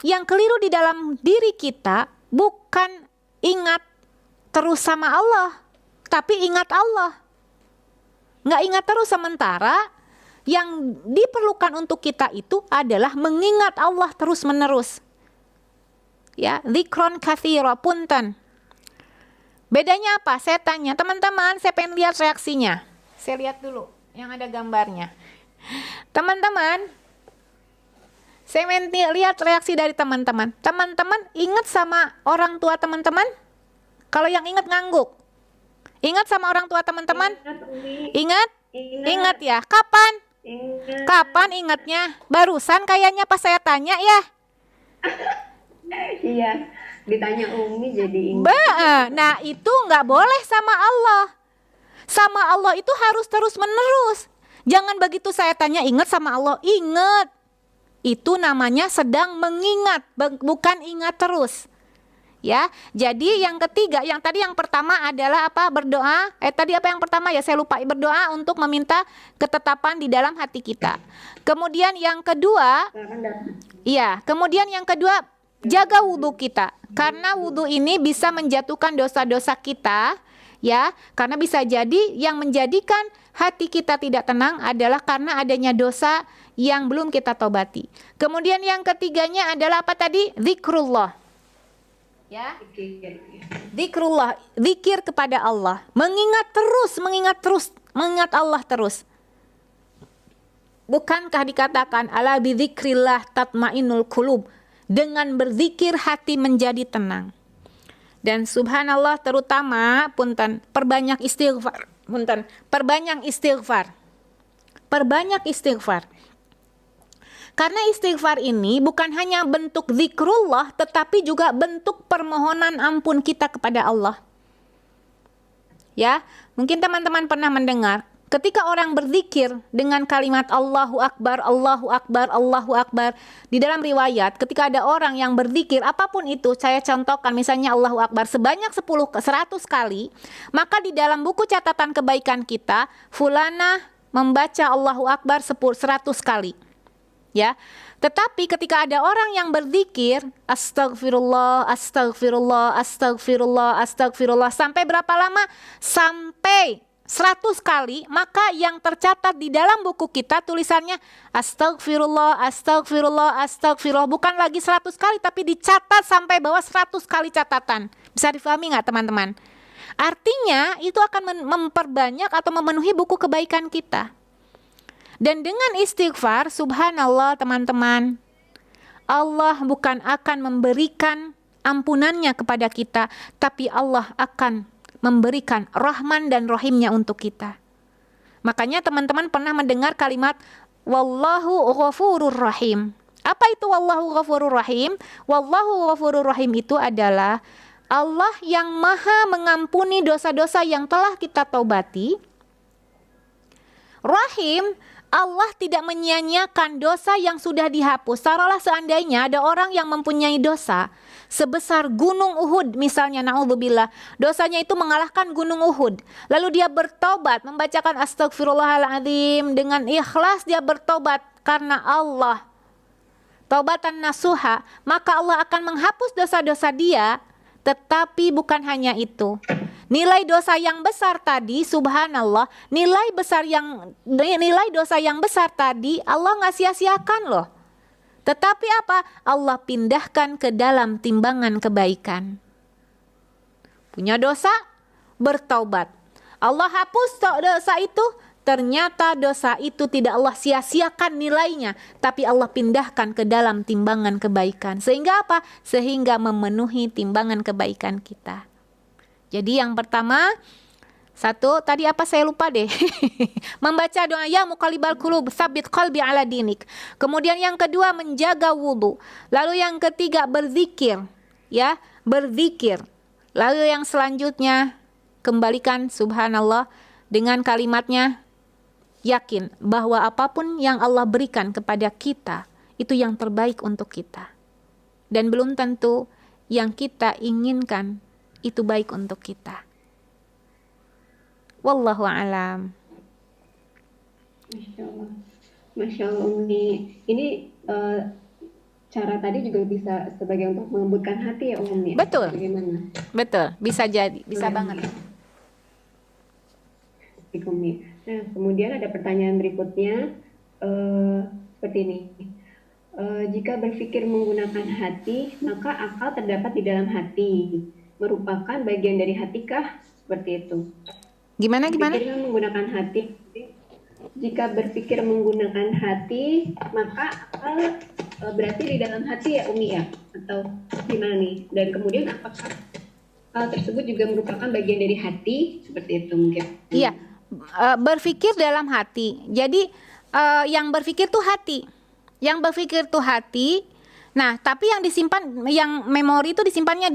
yang keliru di dalam diri kita bukan ingat terus sama Allah, tapi ingat Allah. Nggak ingat terus, sementara yang diperlukan untuk kita itu adalah mengingat Allah terus-menerus. Ya, dzikron katsira, punten. Bedanya apa? Saya tanya, teman-teman, saya pengen lihat reaksinya. Saya lihat dulu yang ada gambarnya. Teman-teman, saya ingin lihat reaksi dari teman-teman. Teman-teman ingat sama orang tua teman-teman? Kalau yang ingat ngangguk. Ingat sama orang tua teman-teman? Ingat? Ingat ya. Kapan? Kapan ingatnya? Barusan kayaknya pas saya tanya ya. Iya, ditanya Umi jadi ingat. Nah, itu nggak boleh sama Allah. Sama Allah itu harus terus-menerus. Jangan begitu saya tanya ingat sama Allah, ingat. Itu namanya sedang mengingat, bukan ingat terus. Ya, jadi yang ketiga, yang tadi yang pertama adalah apa? Berdoa. Tadi apa yang pertama ya? Saya lupa. Berdoa untuk meminta ketetapan di dalam hati kita. Kemudian yang kedua, jaga wudhu kita. Karena wudhu ini bisa menjatuhkan dosa-dosa kita. Ya, karena bisa jadi yang menjadikan hati kita tidak tenang adalah karena adanya dosa yang belum kita tobati. Kemudian yang ketiganya adalah apa tadi? Zikrullah. Ya, zikrullah, zikir kepada Allah. Mengingat Allah terus. Bukankah dikatakan ala bidzikrillah tatmainnul qulub? Dengan berzikir hati menjadi tenang. Dan subhanallah, terutama perbanyak istighfar. Perbanyak istighfar. Karena istighfar ini bukan hanya bentuk zikrullah, tetapi juga bentuk permohonan ampun kita kepada Allah. Ya, mungkin teman-teman pernah mendengar, ketika orang berzikir dengan kalimat Allahu Akbar, Allahu Akbar, Allahu Akbar, di dalam riwayat, ketika ada orang yang berzikir, apapun itu, saya contohkan misalnya Allahu Akbar sebanyak 100 kali, maka di dalam buku catatan kebaikan kita, fulana membaca Allahu Akbar 100 kali. Ya, tetapi ketika ada orang yang berzikir astagfirullah, astagfirullah, astagfirullah, astagfirullah sampai berapa lama? Sampai 100 kali, maka yang tercatat di dalam buku kita tulisannya astagfirullah, astagfirullah, astagfirullah, bukan lagi 100 kali tapi dicatat sampai bawah 100 kali catatan. Bisa difahami nggak teman-teman? Artinya itu akan memperbanyak atau memenuhi buku kebaikan kita. Dan dengan istighfar, subhanallah teman-teman, Allah bukan akan memberikan ampunannya kepada kita, tapi Allah akan memberikan rahman dan rahimnya untuk kita. Makanya teman-teman pernah mendengar kalimat wallahu ghafurur rahim. Apa itu wallahu ghafurur rahim? Wallahu ghafurur rahim itu adalah Allah yang maha mengampuni dosa-dosa yang telah kita taubati. Rahim Allah tidak menyia-nyiakan dosa yang sudah dihapus. Taruhlah seandainya ada orang yang mempunyai dosa sebesar gunung Uhud misalnya, naudzubillah, dosanya itu mengalahkan gunung Uhud, lalu dia bertobat, membacakan astagfirullahaladzim dengan ikhlas, dia bertobat karena Allah, taubatan nasuha, maka Allah akan menghapus dosa-dosa dia. Tetapi bukan hanya itu, nilai dosa yang besar tadi, subhanallah, nilai dosa yang besar tadi Allah nggak sia-siakan loh. Tetapi apa? Allah pindahkan ke dalam timbangan kebaikan. Punya dosa, bertaubat, Allah hapus dosa itu. Ternyata dosa itu tidak Allah sia-siakan nilainya, tapi Allah pindahkan ke dalam timbangan kebaikan. Sehingga apa? Sehingga memenuhi timbangan kebaikan kita. Jadi yang pertama, satu, tadi apa saya lupa deh. Membaca doa ya muqallibal qulub, tsabbit qalbi ala dinik. Kemudian yang kedua, menjaga wudu. Lalu yang ketiga, berzikir. Ya, berzikir. Lalu yang selanjutnya, kembalikan subhanallah dengan kalimatnya, yakin bahwa apapun yang Allah berikan kepada kita itu yang terbaik untuk kita, dan belum tentu yang kita inginkan itu baik untuk kita. Wallahu alam. Masya Allah, Masya Allah Umi. Ini cara tadi juga bisa sebagai untuk melembutkan hati ya Umi. Betul. Bagaimana? Betul, bisa jadi, bisa banget. Umi. Nah, kemudian ada pertanyaan berikutnya seperti ini. Jika berpikir menggunakan hati, maka akal terdapat di dalam hati. Merupakan bagian dari hatikah? Seperti itu. Gimana? Berpikir menggunakan hati. Jika berpikir menggunakan hati, maka akal berarti di dalam hati ya Umi ya? Atau gimana nih? Dan kemudian apakah hal tersebut juga merupakan bagian dari hati? Seperti itu mungkin. Iya. Berpikir dalam hati. Jadi yang berpikir tuh hati. Yang berpikir tuh hati. Nah, tapi yang disimpan, yang memori itu disimpannya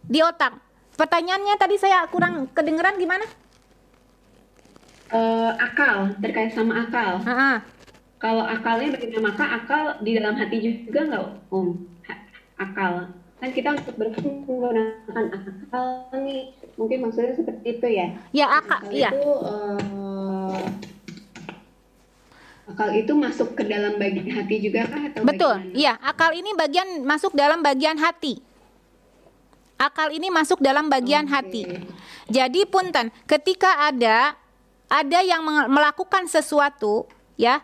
di otak. Pertanyaannya tadi saya kurang kedengeran gimana? Akal, terkait sama akal. Kalau akalnya bagaimana? Maka akal di dalam hati juga nggak akal. Kan kita untuk berpikir menggunakan akal nih, mungkin maksudnya seperti itu ya? Ya, akal iya. Akal itu masuk ke dalam bagian hati juga kah? Atau betul, bagaimana? iya. Akal ini masuk dalam bagian hati. Akal ini masuk dalam bagian hati. Jadi punten, ketika ada yang melakukan sesuatu, ya,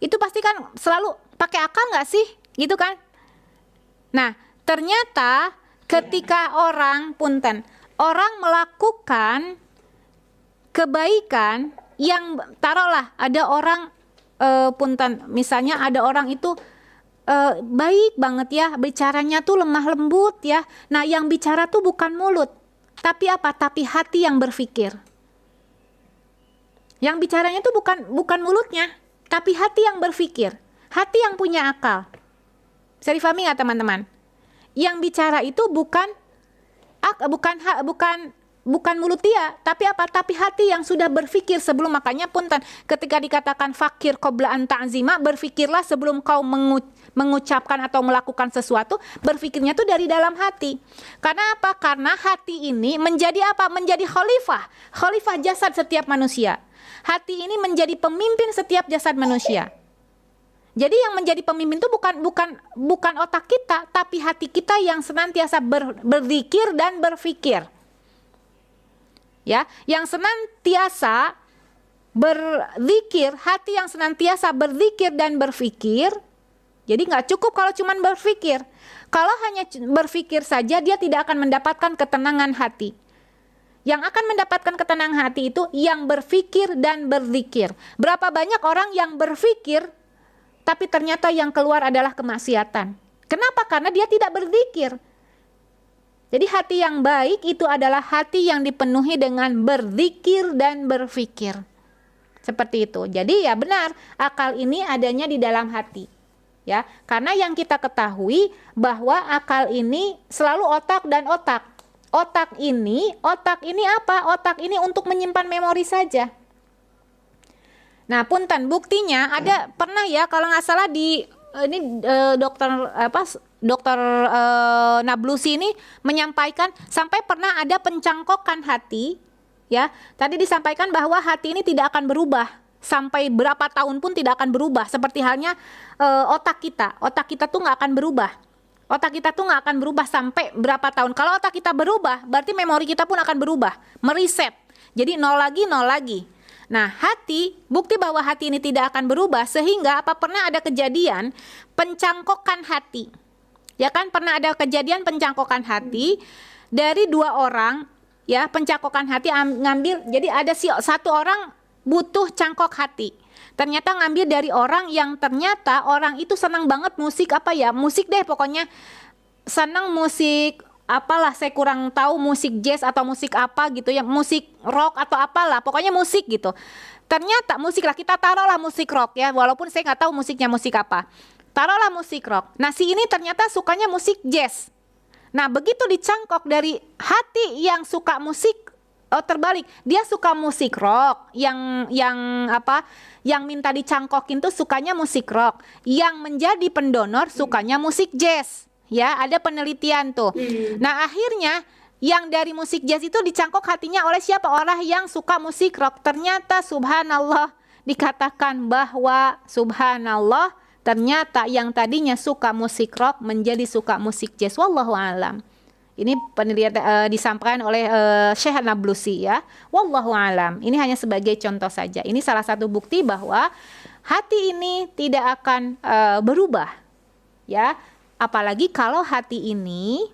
itu pasti kan selalu pakai akal nggak sih, gitu kan? Nah, ternyata ketika orang melakukan kebaikan yang, taruhlah ada orang misalnya ada orang itu baik banget ya, bicaranya tuh lemah lembut ya. Nah, yang bicara tuh bukan mulut, tapi apa? Tapi hati yang berpikir. Yang bicaranya tuh bukan mulutnya, tapi hati yang berpikir, hati yang punya akal. Bisa difahami nggak teman-teman? Yang bicara itu bukan mulut dia, tapi apa? Tapi hati yang sudah berpikir sebelum. Makanya punten, ketika dikatakan fakir qabla an ta'zima, berpikirlah sebelum kau mengucapkan atau melakukan sesuatu, berpikirnya itu dari dalam hati. Karena apa? Karena hati ini menjadi apa? Menjadi khalifah jasad setiap manusia. Hati ini menjadi pemimpin setiap jasad manusia. Jadi yang menjadi pemimpin itu bukan otak kita, tapi hati kita yang senantiasa berzikir dan berpikir. Ya, yang senantiasa berzikir, hati yang senantiasa berzikir dan berpikir. Jadi nggak cukup kalau cuma berpikir. Kalau hanya berpikir saja, dia tidak akan mendapatkan ketenangan hati. Yang akan mendapatkan ketenangan hati itu yang berpikir dan berzikir. Berapa banyak orang yang berpikir, tapi ternyata yang keluar adalah kemaksiatan. Kenapa? Karena dia tidak berzikir. Jadi hati yang baik itu adalah hati yang dipenuhi dengan berzikir dan berpikir. Seperti itu. Jadi ya benar, akal ini adanya di dalam hati. Ya, karena yang kita ketahui bahwa akal ini selalu otak dan otak. Otak ini apa? Otak ini untuk menyimpan memori saja. Nah, punten buktinya ada pernah ya kalau nggak salah di ini dokter dokter Nablusi ini menyampaikan sampai pernah ada pencangkokan hati ya. Tadi disampaikan bahwa hati ini tidak akan berubah sampai berapa tahun pun tidak akan berubah seperti halnya otak kita. Otak kita tuh nggak akan berubah. Otak kita tuh nggak akan berubah sampai berapa tahun. Kalau otak kita berubah, berarti memori kita pun akan berubah, meriset. Jadi nol lagi, nol lagi. Nah, hati, bukti bahwa hati ini tidak akan berubah sehingga apa pernah ada kejadian pencangkokan hati. Ya kan pernah ada kejadian pencangkokan hati dari 2 orang ya, pencangkokan hati ngambil. Jadi ada satu orang butuh cangkok hati. Ternyata ngambil dari orang yang ternyata orang itu senang banget musik apa ya? Musik deh pokoknya. Senang musik apalah, saya kurang tahu musik jazz atau musik apa gitu ya, musik rock atau apalah, pokoknya musik gitu. Ternyata musik lah, kita taruhlah musik rock ya, walaupun saya nggak tahu musiknya musik apa. Taruhlah musik rock. Nah si ini ternyata sukanya musik jazz. Nah begitu dicangkok dari hati yang suka musik, terbalik, dia suka musik rock, yang apa, yang minta dicangkokin tuh sukanya musik rock, yang menjadi pendonor sukanya musik jazz. Ya, ada penelitian tuh. Nah, akhirnya yang dari musik jazz itu dicangkok hatinya oleh siapa? Orang yang suka musik rock. Ternyata subhanallah dikatakan bahwa subhanallah ternyata yang tadinya suka musik rock menjadi suka musik jazz. Wallahu alam. Ini penelitian disampaikan oleh Syekh Nablusi ya. Wallahu alam. Ini hanya sebagai contoh saja. Ini salah satu bukti bahwa hati ini tidak akan berubah. Ya. Apalagi kalau hati ini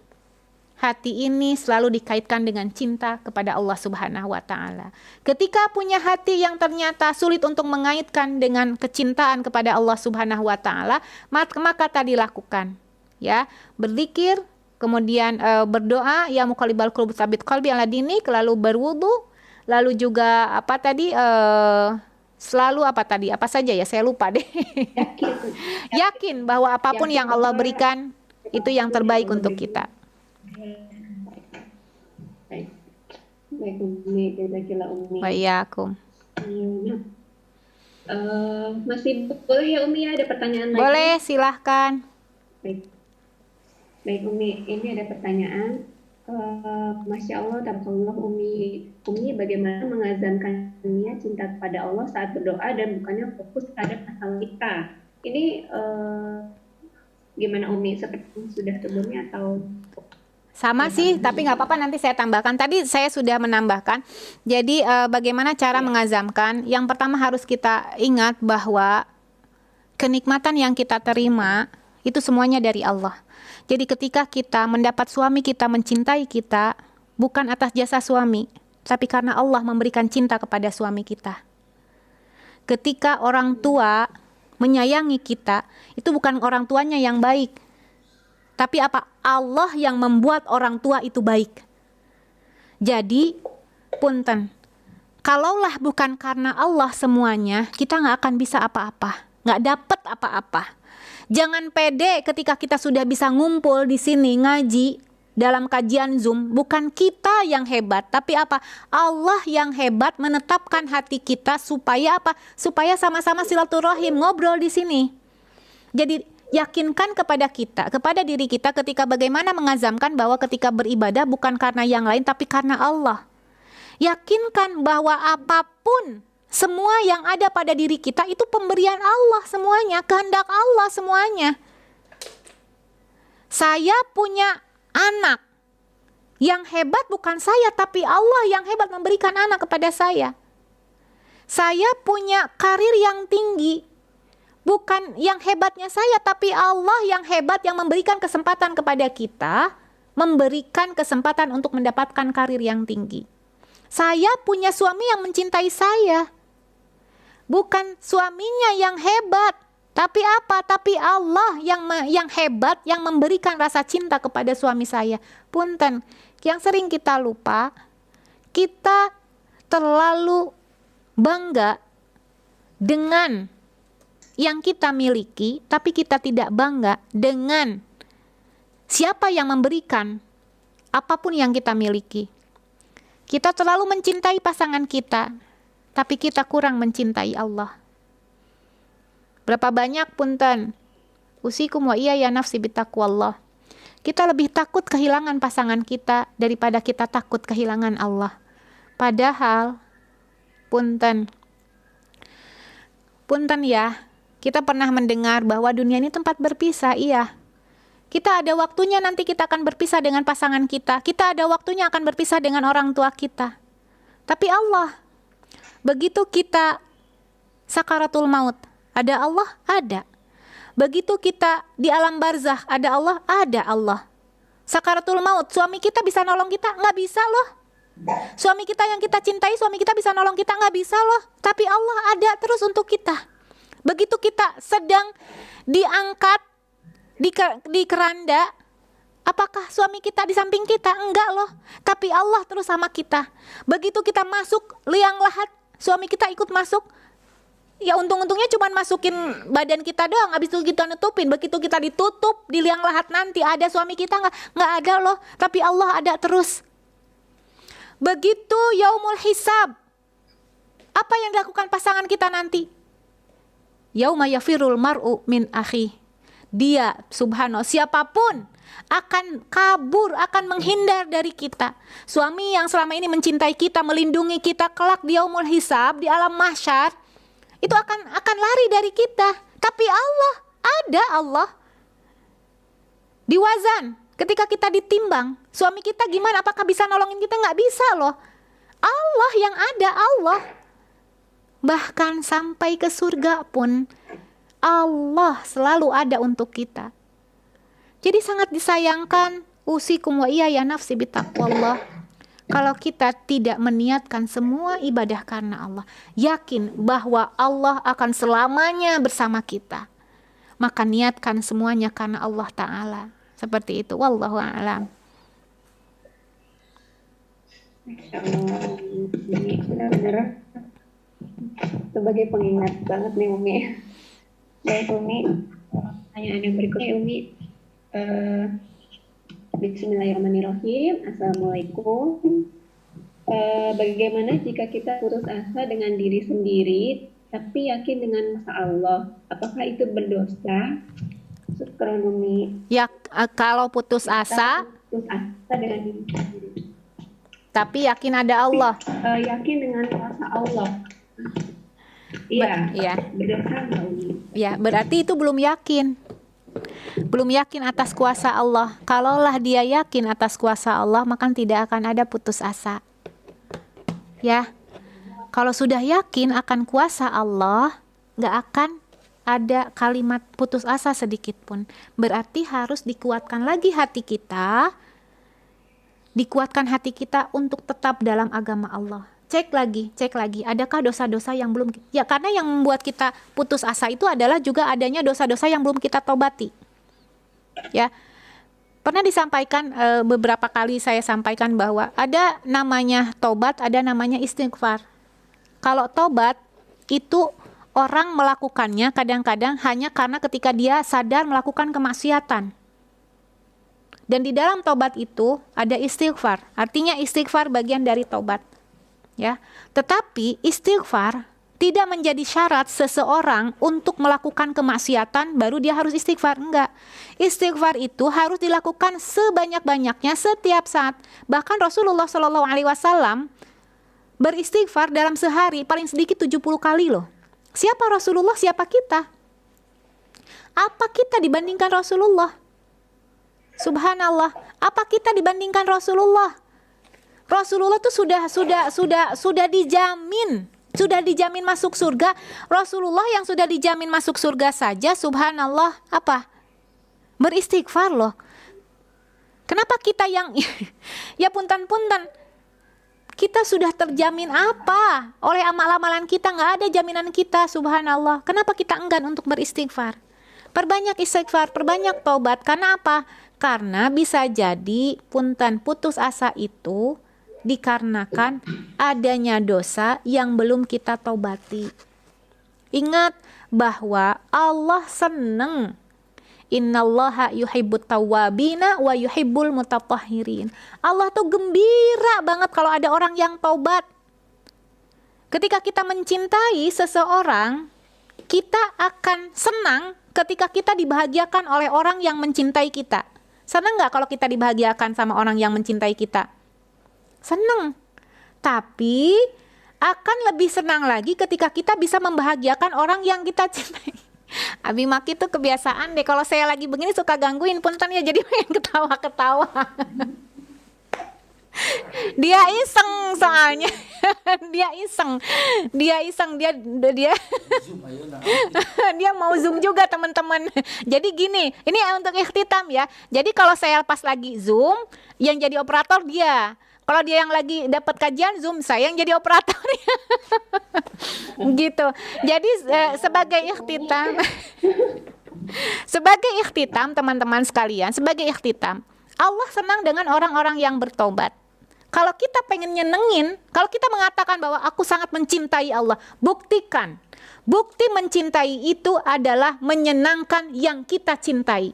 selalu dikaitkan dengan cinta kepada Allah Subhanahu wa taala. Ketika punya hati yang ternyata sulit untuk mengaitkan dengan kecintaan kepada Allah Subhanahu wa taala, maka tadi lakukan ya, berzikir, kemudian berdoa ya muqallibal qulub tsabit qalbi ala dinik, lalu berwudu, lalu juga apa tadi selalu apa tadi? Apa saja ya? Saya lupa deh. Yakin bahwa apapun yang Allah berikan itu yang terbaik untuk kita. Baik Umi, jazakallah Umi. Wa iyyakum. Masih boleh ya Umi ya, ada pertanyaan lagi? Boleh, silahkan. Baik Umi, ini ada pertanyaan. Masya Allah, tabarakallah Umi bagaimana mengazamkannya cinta kepada Allah saat berdoa dan bukannya fokus terhadap masalah kita. Ini gimana Umi? Seperti sudah sebelumnya atau? Sama sih, tapi nggak apa-apa, nanti saya tambahkan. Tadi saya sudah menambahkan. Jadi bagaimana cara mengazamkan? Yang pertama harus kita ingat bahwa kenikmatan yang kita terima itu semuanya dari Allah. Jadi ketika kita mendapat suami kita mencintai kita, bukan atas jasa suami, tapi karena Allah memberikan cinta kepada suami kita. Ketika orang tua menyayangi kita, itu bukan orang tuanya yang baik, tapi apa? Allah yang membuat orang tua itu baik. Jadi, punten, kalaulah bukan karena Allah semuanya, kita nggak akan bisa apa-apa, nggak dapat apa-apa. Jangan pede ketika kita sudah bisa ngumpul di sini ngaji dalam kajian Zoom. Bukan kita yang hebat, tapi apa? Allah yang hebat menetapkan hati kita supaya apa? Supaya sama-sama silaturahim, ngobrol di sini. Jadi yakinkan kepada kita, kepada diri kita ketika bagaimana mengazamkan bahwa ketika beribadah bukan karena yang lain tapi karena Allah. Yakinkan bahwa apapun semua yang ada pada diri kita itu pemberian Allah semuanya, kehendak Allah semuanya. Saya punya anak, yang hebat bukan saya, tapi Allah yang hebat memberikan anak kepada saya. Saya punya karir yang tinggi, bukan yang hebatnya saya, tapi Allah yang hebat yang memberikan kesempatan kepada kita, memberikan kesempatan untuk mendapatkan karir yang tinggi. Saya punya suami yang mencintai saya, bukan suaminya yang hebat, tapi apa? Tapi Allah yang hebat yang memberikan rasa cinta kepada suami saya. Punten, yang sering kita lupa, kita terlalu bangga dengan yang kita miliki, tapi kita tidak bangga dengan siapa yang memberikan apapun yang kita miliki. Kita terlalu mencintai pasangan kita, tapi kita kurang mencintai Allah. Berapa banyak punten. Usikum wa iya ya nafsi bitaqwallah. Kita lebih takut kehilangan pasangan kita daripada kita takut kehilangan Allah. Padahal punten ya, kita pernah mendengar bahwa dunia ini tempat berpisah, iya. Kita ada waktunya nanti kita akan berpisah dengan pasangan kita. Kita ada waktunya akan berpisah dengan orang tua kita. Tapi Allah, begitu kita sakaratul maut, ada Allah? Ada. Begitu kita di alam barzakh, ada Allah? Ada Allah. Sakaratul maut, suami kita bisa nolong kita? Nggak bisa loh. Suami kita yang kita cintai, suami kita bisa nolong kita? Nggak bisa loh. Tapi Allah ada terus untuk kita. Begitu kita sedang diangkat di keranda, apakah suami kita di samping kita? Enggak loh. Tapi Allah terus sama kita. Begitu kita masuk liang lahat, suami kita ikut masuk. Ya untung-untungnya cuma masukin badan kita doang, habis itu kita nutupin. Begitu kita ditutup di liang lahat nanti, ada suami kita? Nggak ada loh. Tapi Allah ada terus. Begitu yaumul hisab, apa yang dilakukan pasangan kita nanti? Yauma yafirul mar'u min akhi. Dia, subhanallah, siapapun akan kabur, akan menghindar dari kita. Suami yang selama ini mencintai kita, melindungi kita, kelak di yaumul hisab, di alam mahsyar, itu akan lari dari kita. Tapi Allah, ada Allah. Di wazan, ketika kita ditimbang, suami kita gimana? Apakah bisa nolongin kita? Nggak bisa loh. Allah yang ada, Allah. Bahkan sampai ke surga pun, Allah selalu ada untuk kita. Jadi sangat disayangkan, usikum wa iya ya nafsi bitaqwallah. Kalau kita tidak meniatkan semua ibadah karena Allah, yakin bahwa Allah akan selamanya bersama kita, maka niatkan semuanya karena Allah Ta'ala. Seperti itu, wallahu a'lam. Masya Allah, ini benar-benar sebagai pengingat banget nih Umi. Baik Umi, pertanyaan yang berikutnya Umi. Bismillahirrahmanirrahim. Assalamualaikum. Bagaimana jika kita putus asa dengan diri sendiri tapi yakin dengan masa Allah? Apakah itu berdosa? Syukran Umi. Ya, kalau putus asa Dengan diri sendiri, tapi yakin ada Allah. yakin dengan kuasa Allah. Iya. Iya. Berdosa nggak Umi? Ya, berarti itu belum yakin. Belum yakin atas kuasa Allah. Kalaulah dia yakin atas kuasa Allah, maka tidak akan ada putus asa. Ya. Kalau sudah yakin akan kuasa Allah, nggak akan ada kalimat putus asa sedikit pun. Berarti harus dikuatkan lagi hati kita. Dikuatkan hati kita untuk tetap dalam agama Allah. Cek lagi, adakah dosa-dosa yang belum, ya karena yang membuat kita putus asa itu adalah juga adanya dosa-dosa yang belum kita tobati. Ya, pernah disampaikan, beberapa kali saya sampaikan bahwa ada namanya tobat, ada namanya istighfar. Kalau tobat itu orang melakukannya kadang-kadang hanya karena ketika dia sadar melakukan kemaksiatan. Dan di dalam tobat itu ada istighfar, artinya istighfar bagian dari tobat. Ya, tetapi istighfar tidak menjadi syarat seseorang untuk melakukan kemaksiatan baru dia harus istighfar. Enggak. Istighfar itu harus dilakukan sebanyak-banyaknya setiap saat. Bahkan Rasulullah SAW beristighfar dalam sehari paling sedikit 70 kali loh. Siapa Rasulullah? Siapa kita? Apa kita dibandingkan Rasulullah? Subhanallah. Apa kita dibandingkan Rasulullah? Rasulullah itu sudah dijamin masuk surga. Rasulullah yang sudah dijamin masuk surga saja, subhanallah, apa? Beristighfar loh. Kenapa kita yang ya punten-punten, kita sudah terjamin apa? Oleh amal-amalan kita, nggak ada jaminan kita, subhanallah. Kenapa kita enggan untuk beristighfar? Perbanyak istighfar, perbanyak taubat. Karena apa? Karena bisa jadi punten putus asa itu dikarenakan adanya dosa yang belum kita taubati. Ingat bahwa Allah senang. Innallaha yuhibbut tawwabina wa yuhibbul mutatahhirin. Allah tuh gembira banget kalau ada orang yang taubat. Ketika kita mencintai seseorang, kita akan senang ketika kita dibahagiakan oleh orang yang mencintai kita. Senang nggak kalau kita dibahagiakan sama orang yang mencintai kita? Senang. Tapi akan lebih senang lagi ketika kita bisa membahagiakan orang yang kita cintai. Abi Maki tuh kebiasaan deh, kalau saya lagi begini suka gangguin, punten ya, jadi pengen ketawa-ketawa. Dia iseng soalnya. dia Zoom ayo nah. dia mau zoom juga teman-teman. Jadi gini, ini untuk ikhtitam ya. Jadi kalau saya pas lagi zoom, yang jadi operator dia. Kalau dia yang lagi dapat kajian zoom, saya yang jadi operator. Gitu. Jadi sebagai ikhtitam, sebagai ikhtitam teman-teman sekalian, sebagai ikhtitam, Allah senang dengan orang-orang yang bertobat. Kalau kita pengen nyenengin, kalau kita mengatakan bahwa aku sangat mencintai Allah, buktikan. Bukti mencintai itu adalah menyenangkan yang kita cintai.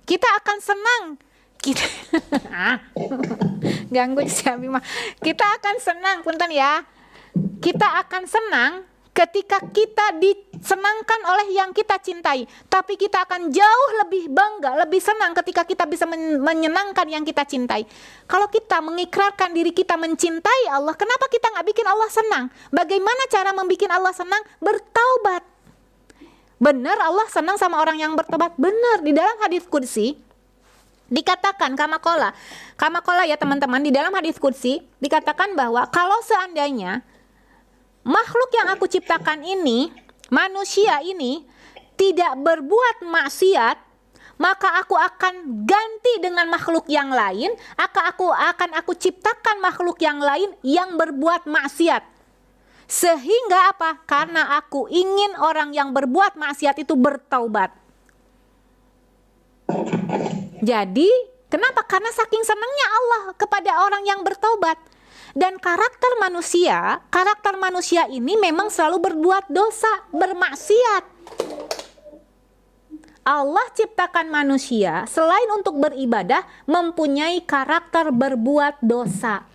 Kita akan senang. Ganggu si Abi mah. Kita akan senang, punten ya. Kita akan senang ketika kita disenangkan oleh yang kita cintai. Tapi kita akan jauh lebih bangga, lebih senang ketika kita bisa menyenangkan yang kita cintai. Kalau kita mengikrarkan diri kita mencintai Allah, kenapa kita nggak bikin Allah senang? Bagaimana cara membuat Allah senang? Bertaubat. Benar Allah senang sama orang yang bertobat. Benar, di dalam hadis qudsi dikatakan kamakola ya teman-teman, di dalam hadis qudsi dikatakan bahwa kalau seandainya makhluk yang aku ciptakan ini, manusia ini tidak berbuat maksiat, maka aku akan ganti dengan makhluk yang lain, aku ciptakan makhluk yang lain yang berbuat maksiat. Sehingga apa? Karena aku ingin orang yang berbuat maksiat itu bertaubat. Jadi, kenapa? Karena saking senangnya Allah kepada orang yang bertaubat. Dan karakter manusia ini memang selalu berbuat dosa, bermaksiat. Allah ciptakan manusia selain untuk beribadah, mempunyai karakter berbuat dosa.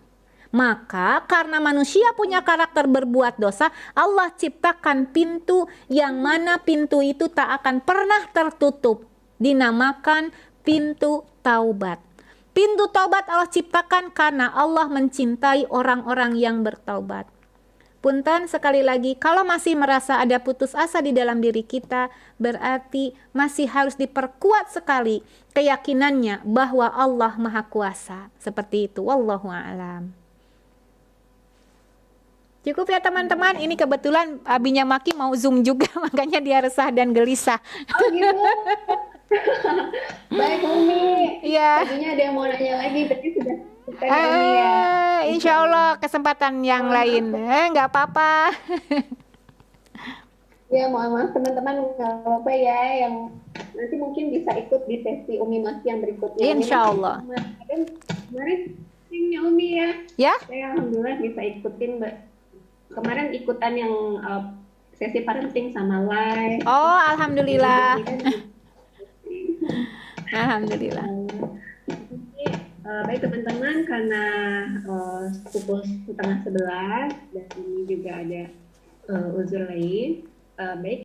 Maka karena manusia punya karakter berbuat dosa, Allah ciptakan pintu yang mana pintu itu tak akan pernah tertutup. Dinamakan pintu taubat. Pintu taubat Allah ciptakan karena Allah mencintai orang-orang yang bertaubat. Punten sekali lagi, kalau masih merasa ada putus asa di dalam diri kita, berarti masih harus diperkuat sekali keyakinannya bahwa Allah Maha Kuasa. Seperti itu, wallahu a'lam. Cukup ya teman-teman, ini kebetulan abinya Maki mau zoom juga, makanya dia resah dan gelisah. Oh gitu. Baik Umi. Iya. Tadinya ada yang mau nanya lagi, tapi sudah bukan Umi ya. Insya Allah kesempatan yang lain. Nggak apa-apa. Ya mohon maaf teman-teman, nggak apa-apa ya, yang nanti mungkin bisa ikut di sesi Umi Maki yang berikutnya. Insya Allah. Kemarin ya Umi ya. Ya? Saya alhamdulillah bisa ikutin Mbak. Kemarin ikutan yang sesi parenting sama live. Oh, alhamdulillah. Alhamdulillah. Baik teman-teman, karena pukul 10:30 dan ini juga ada uzur lain. Baik.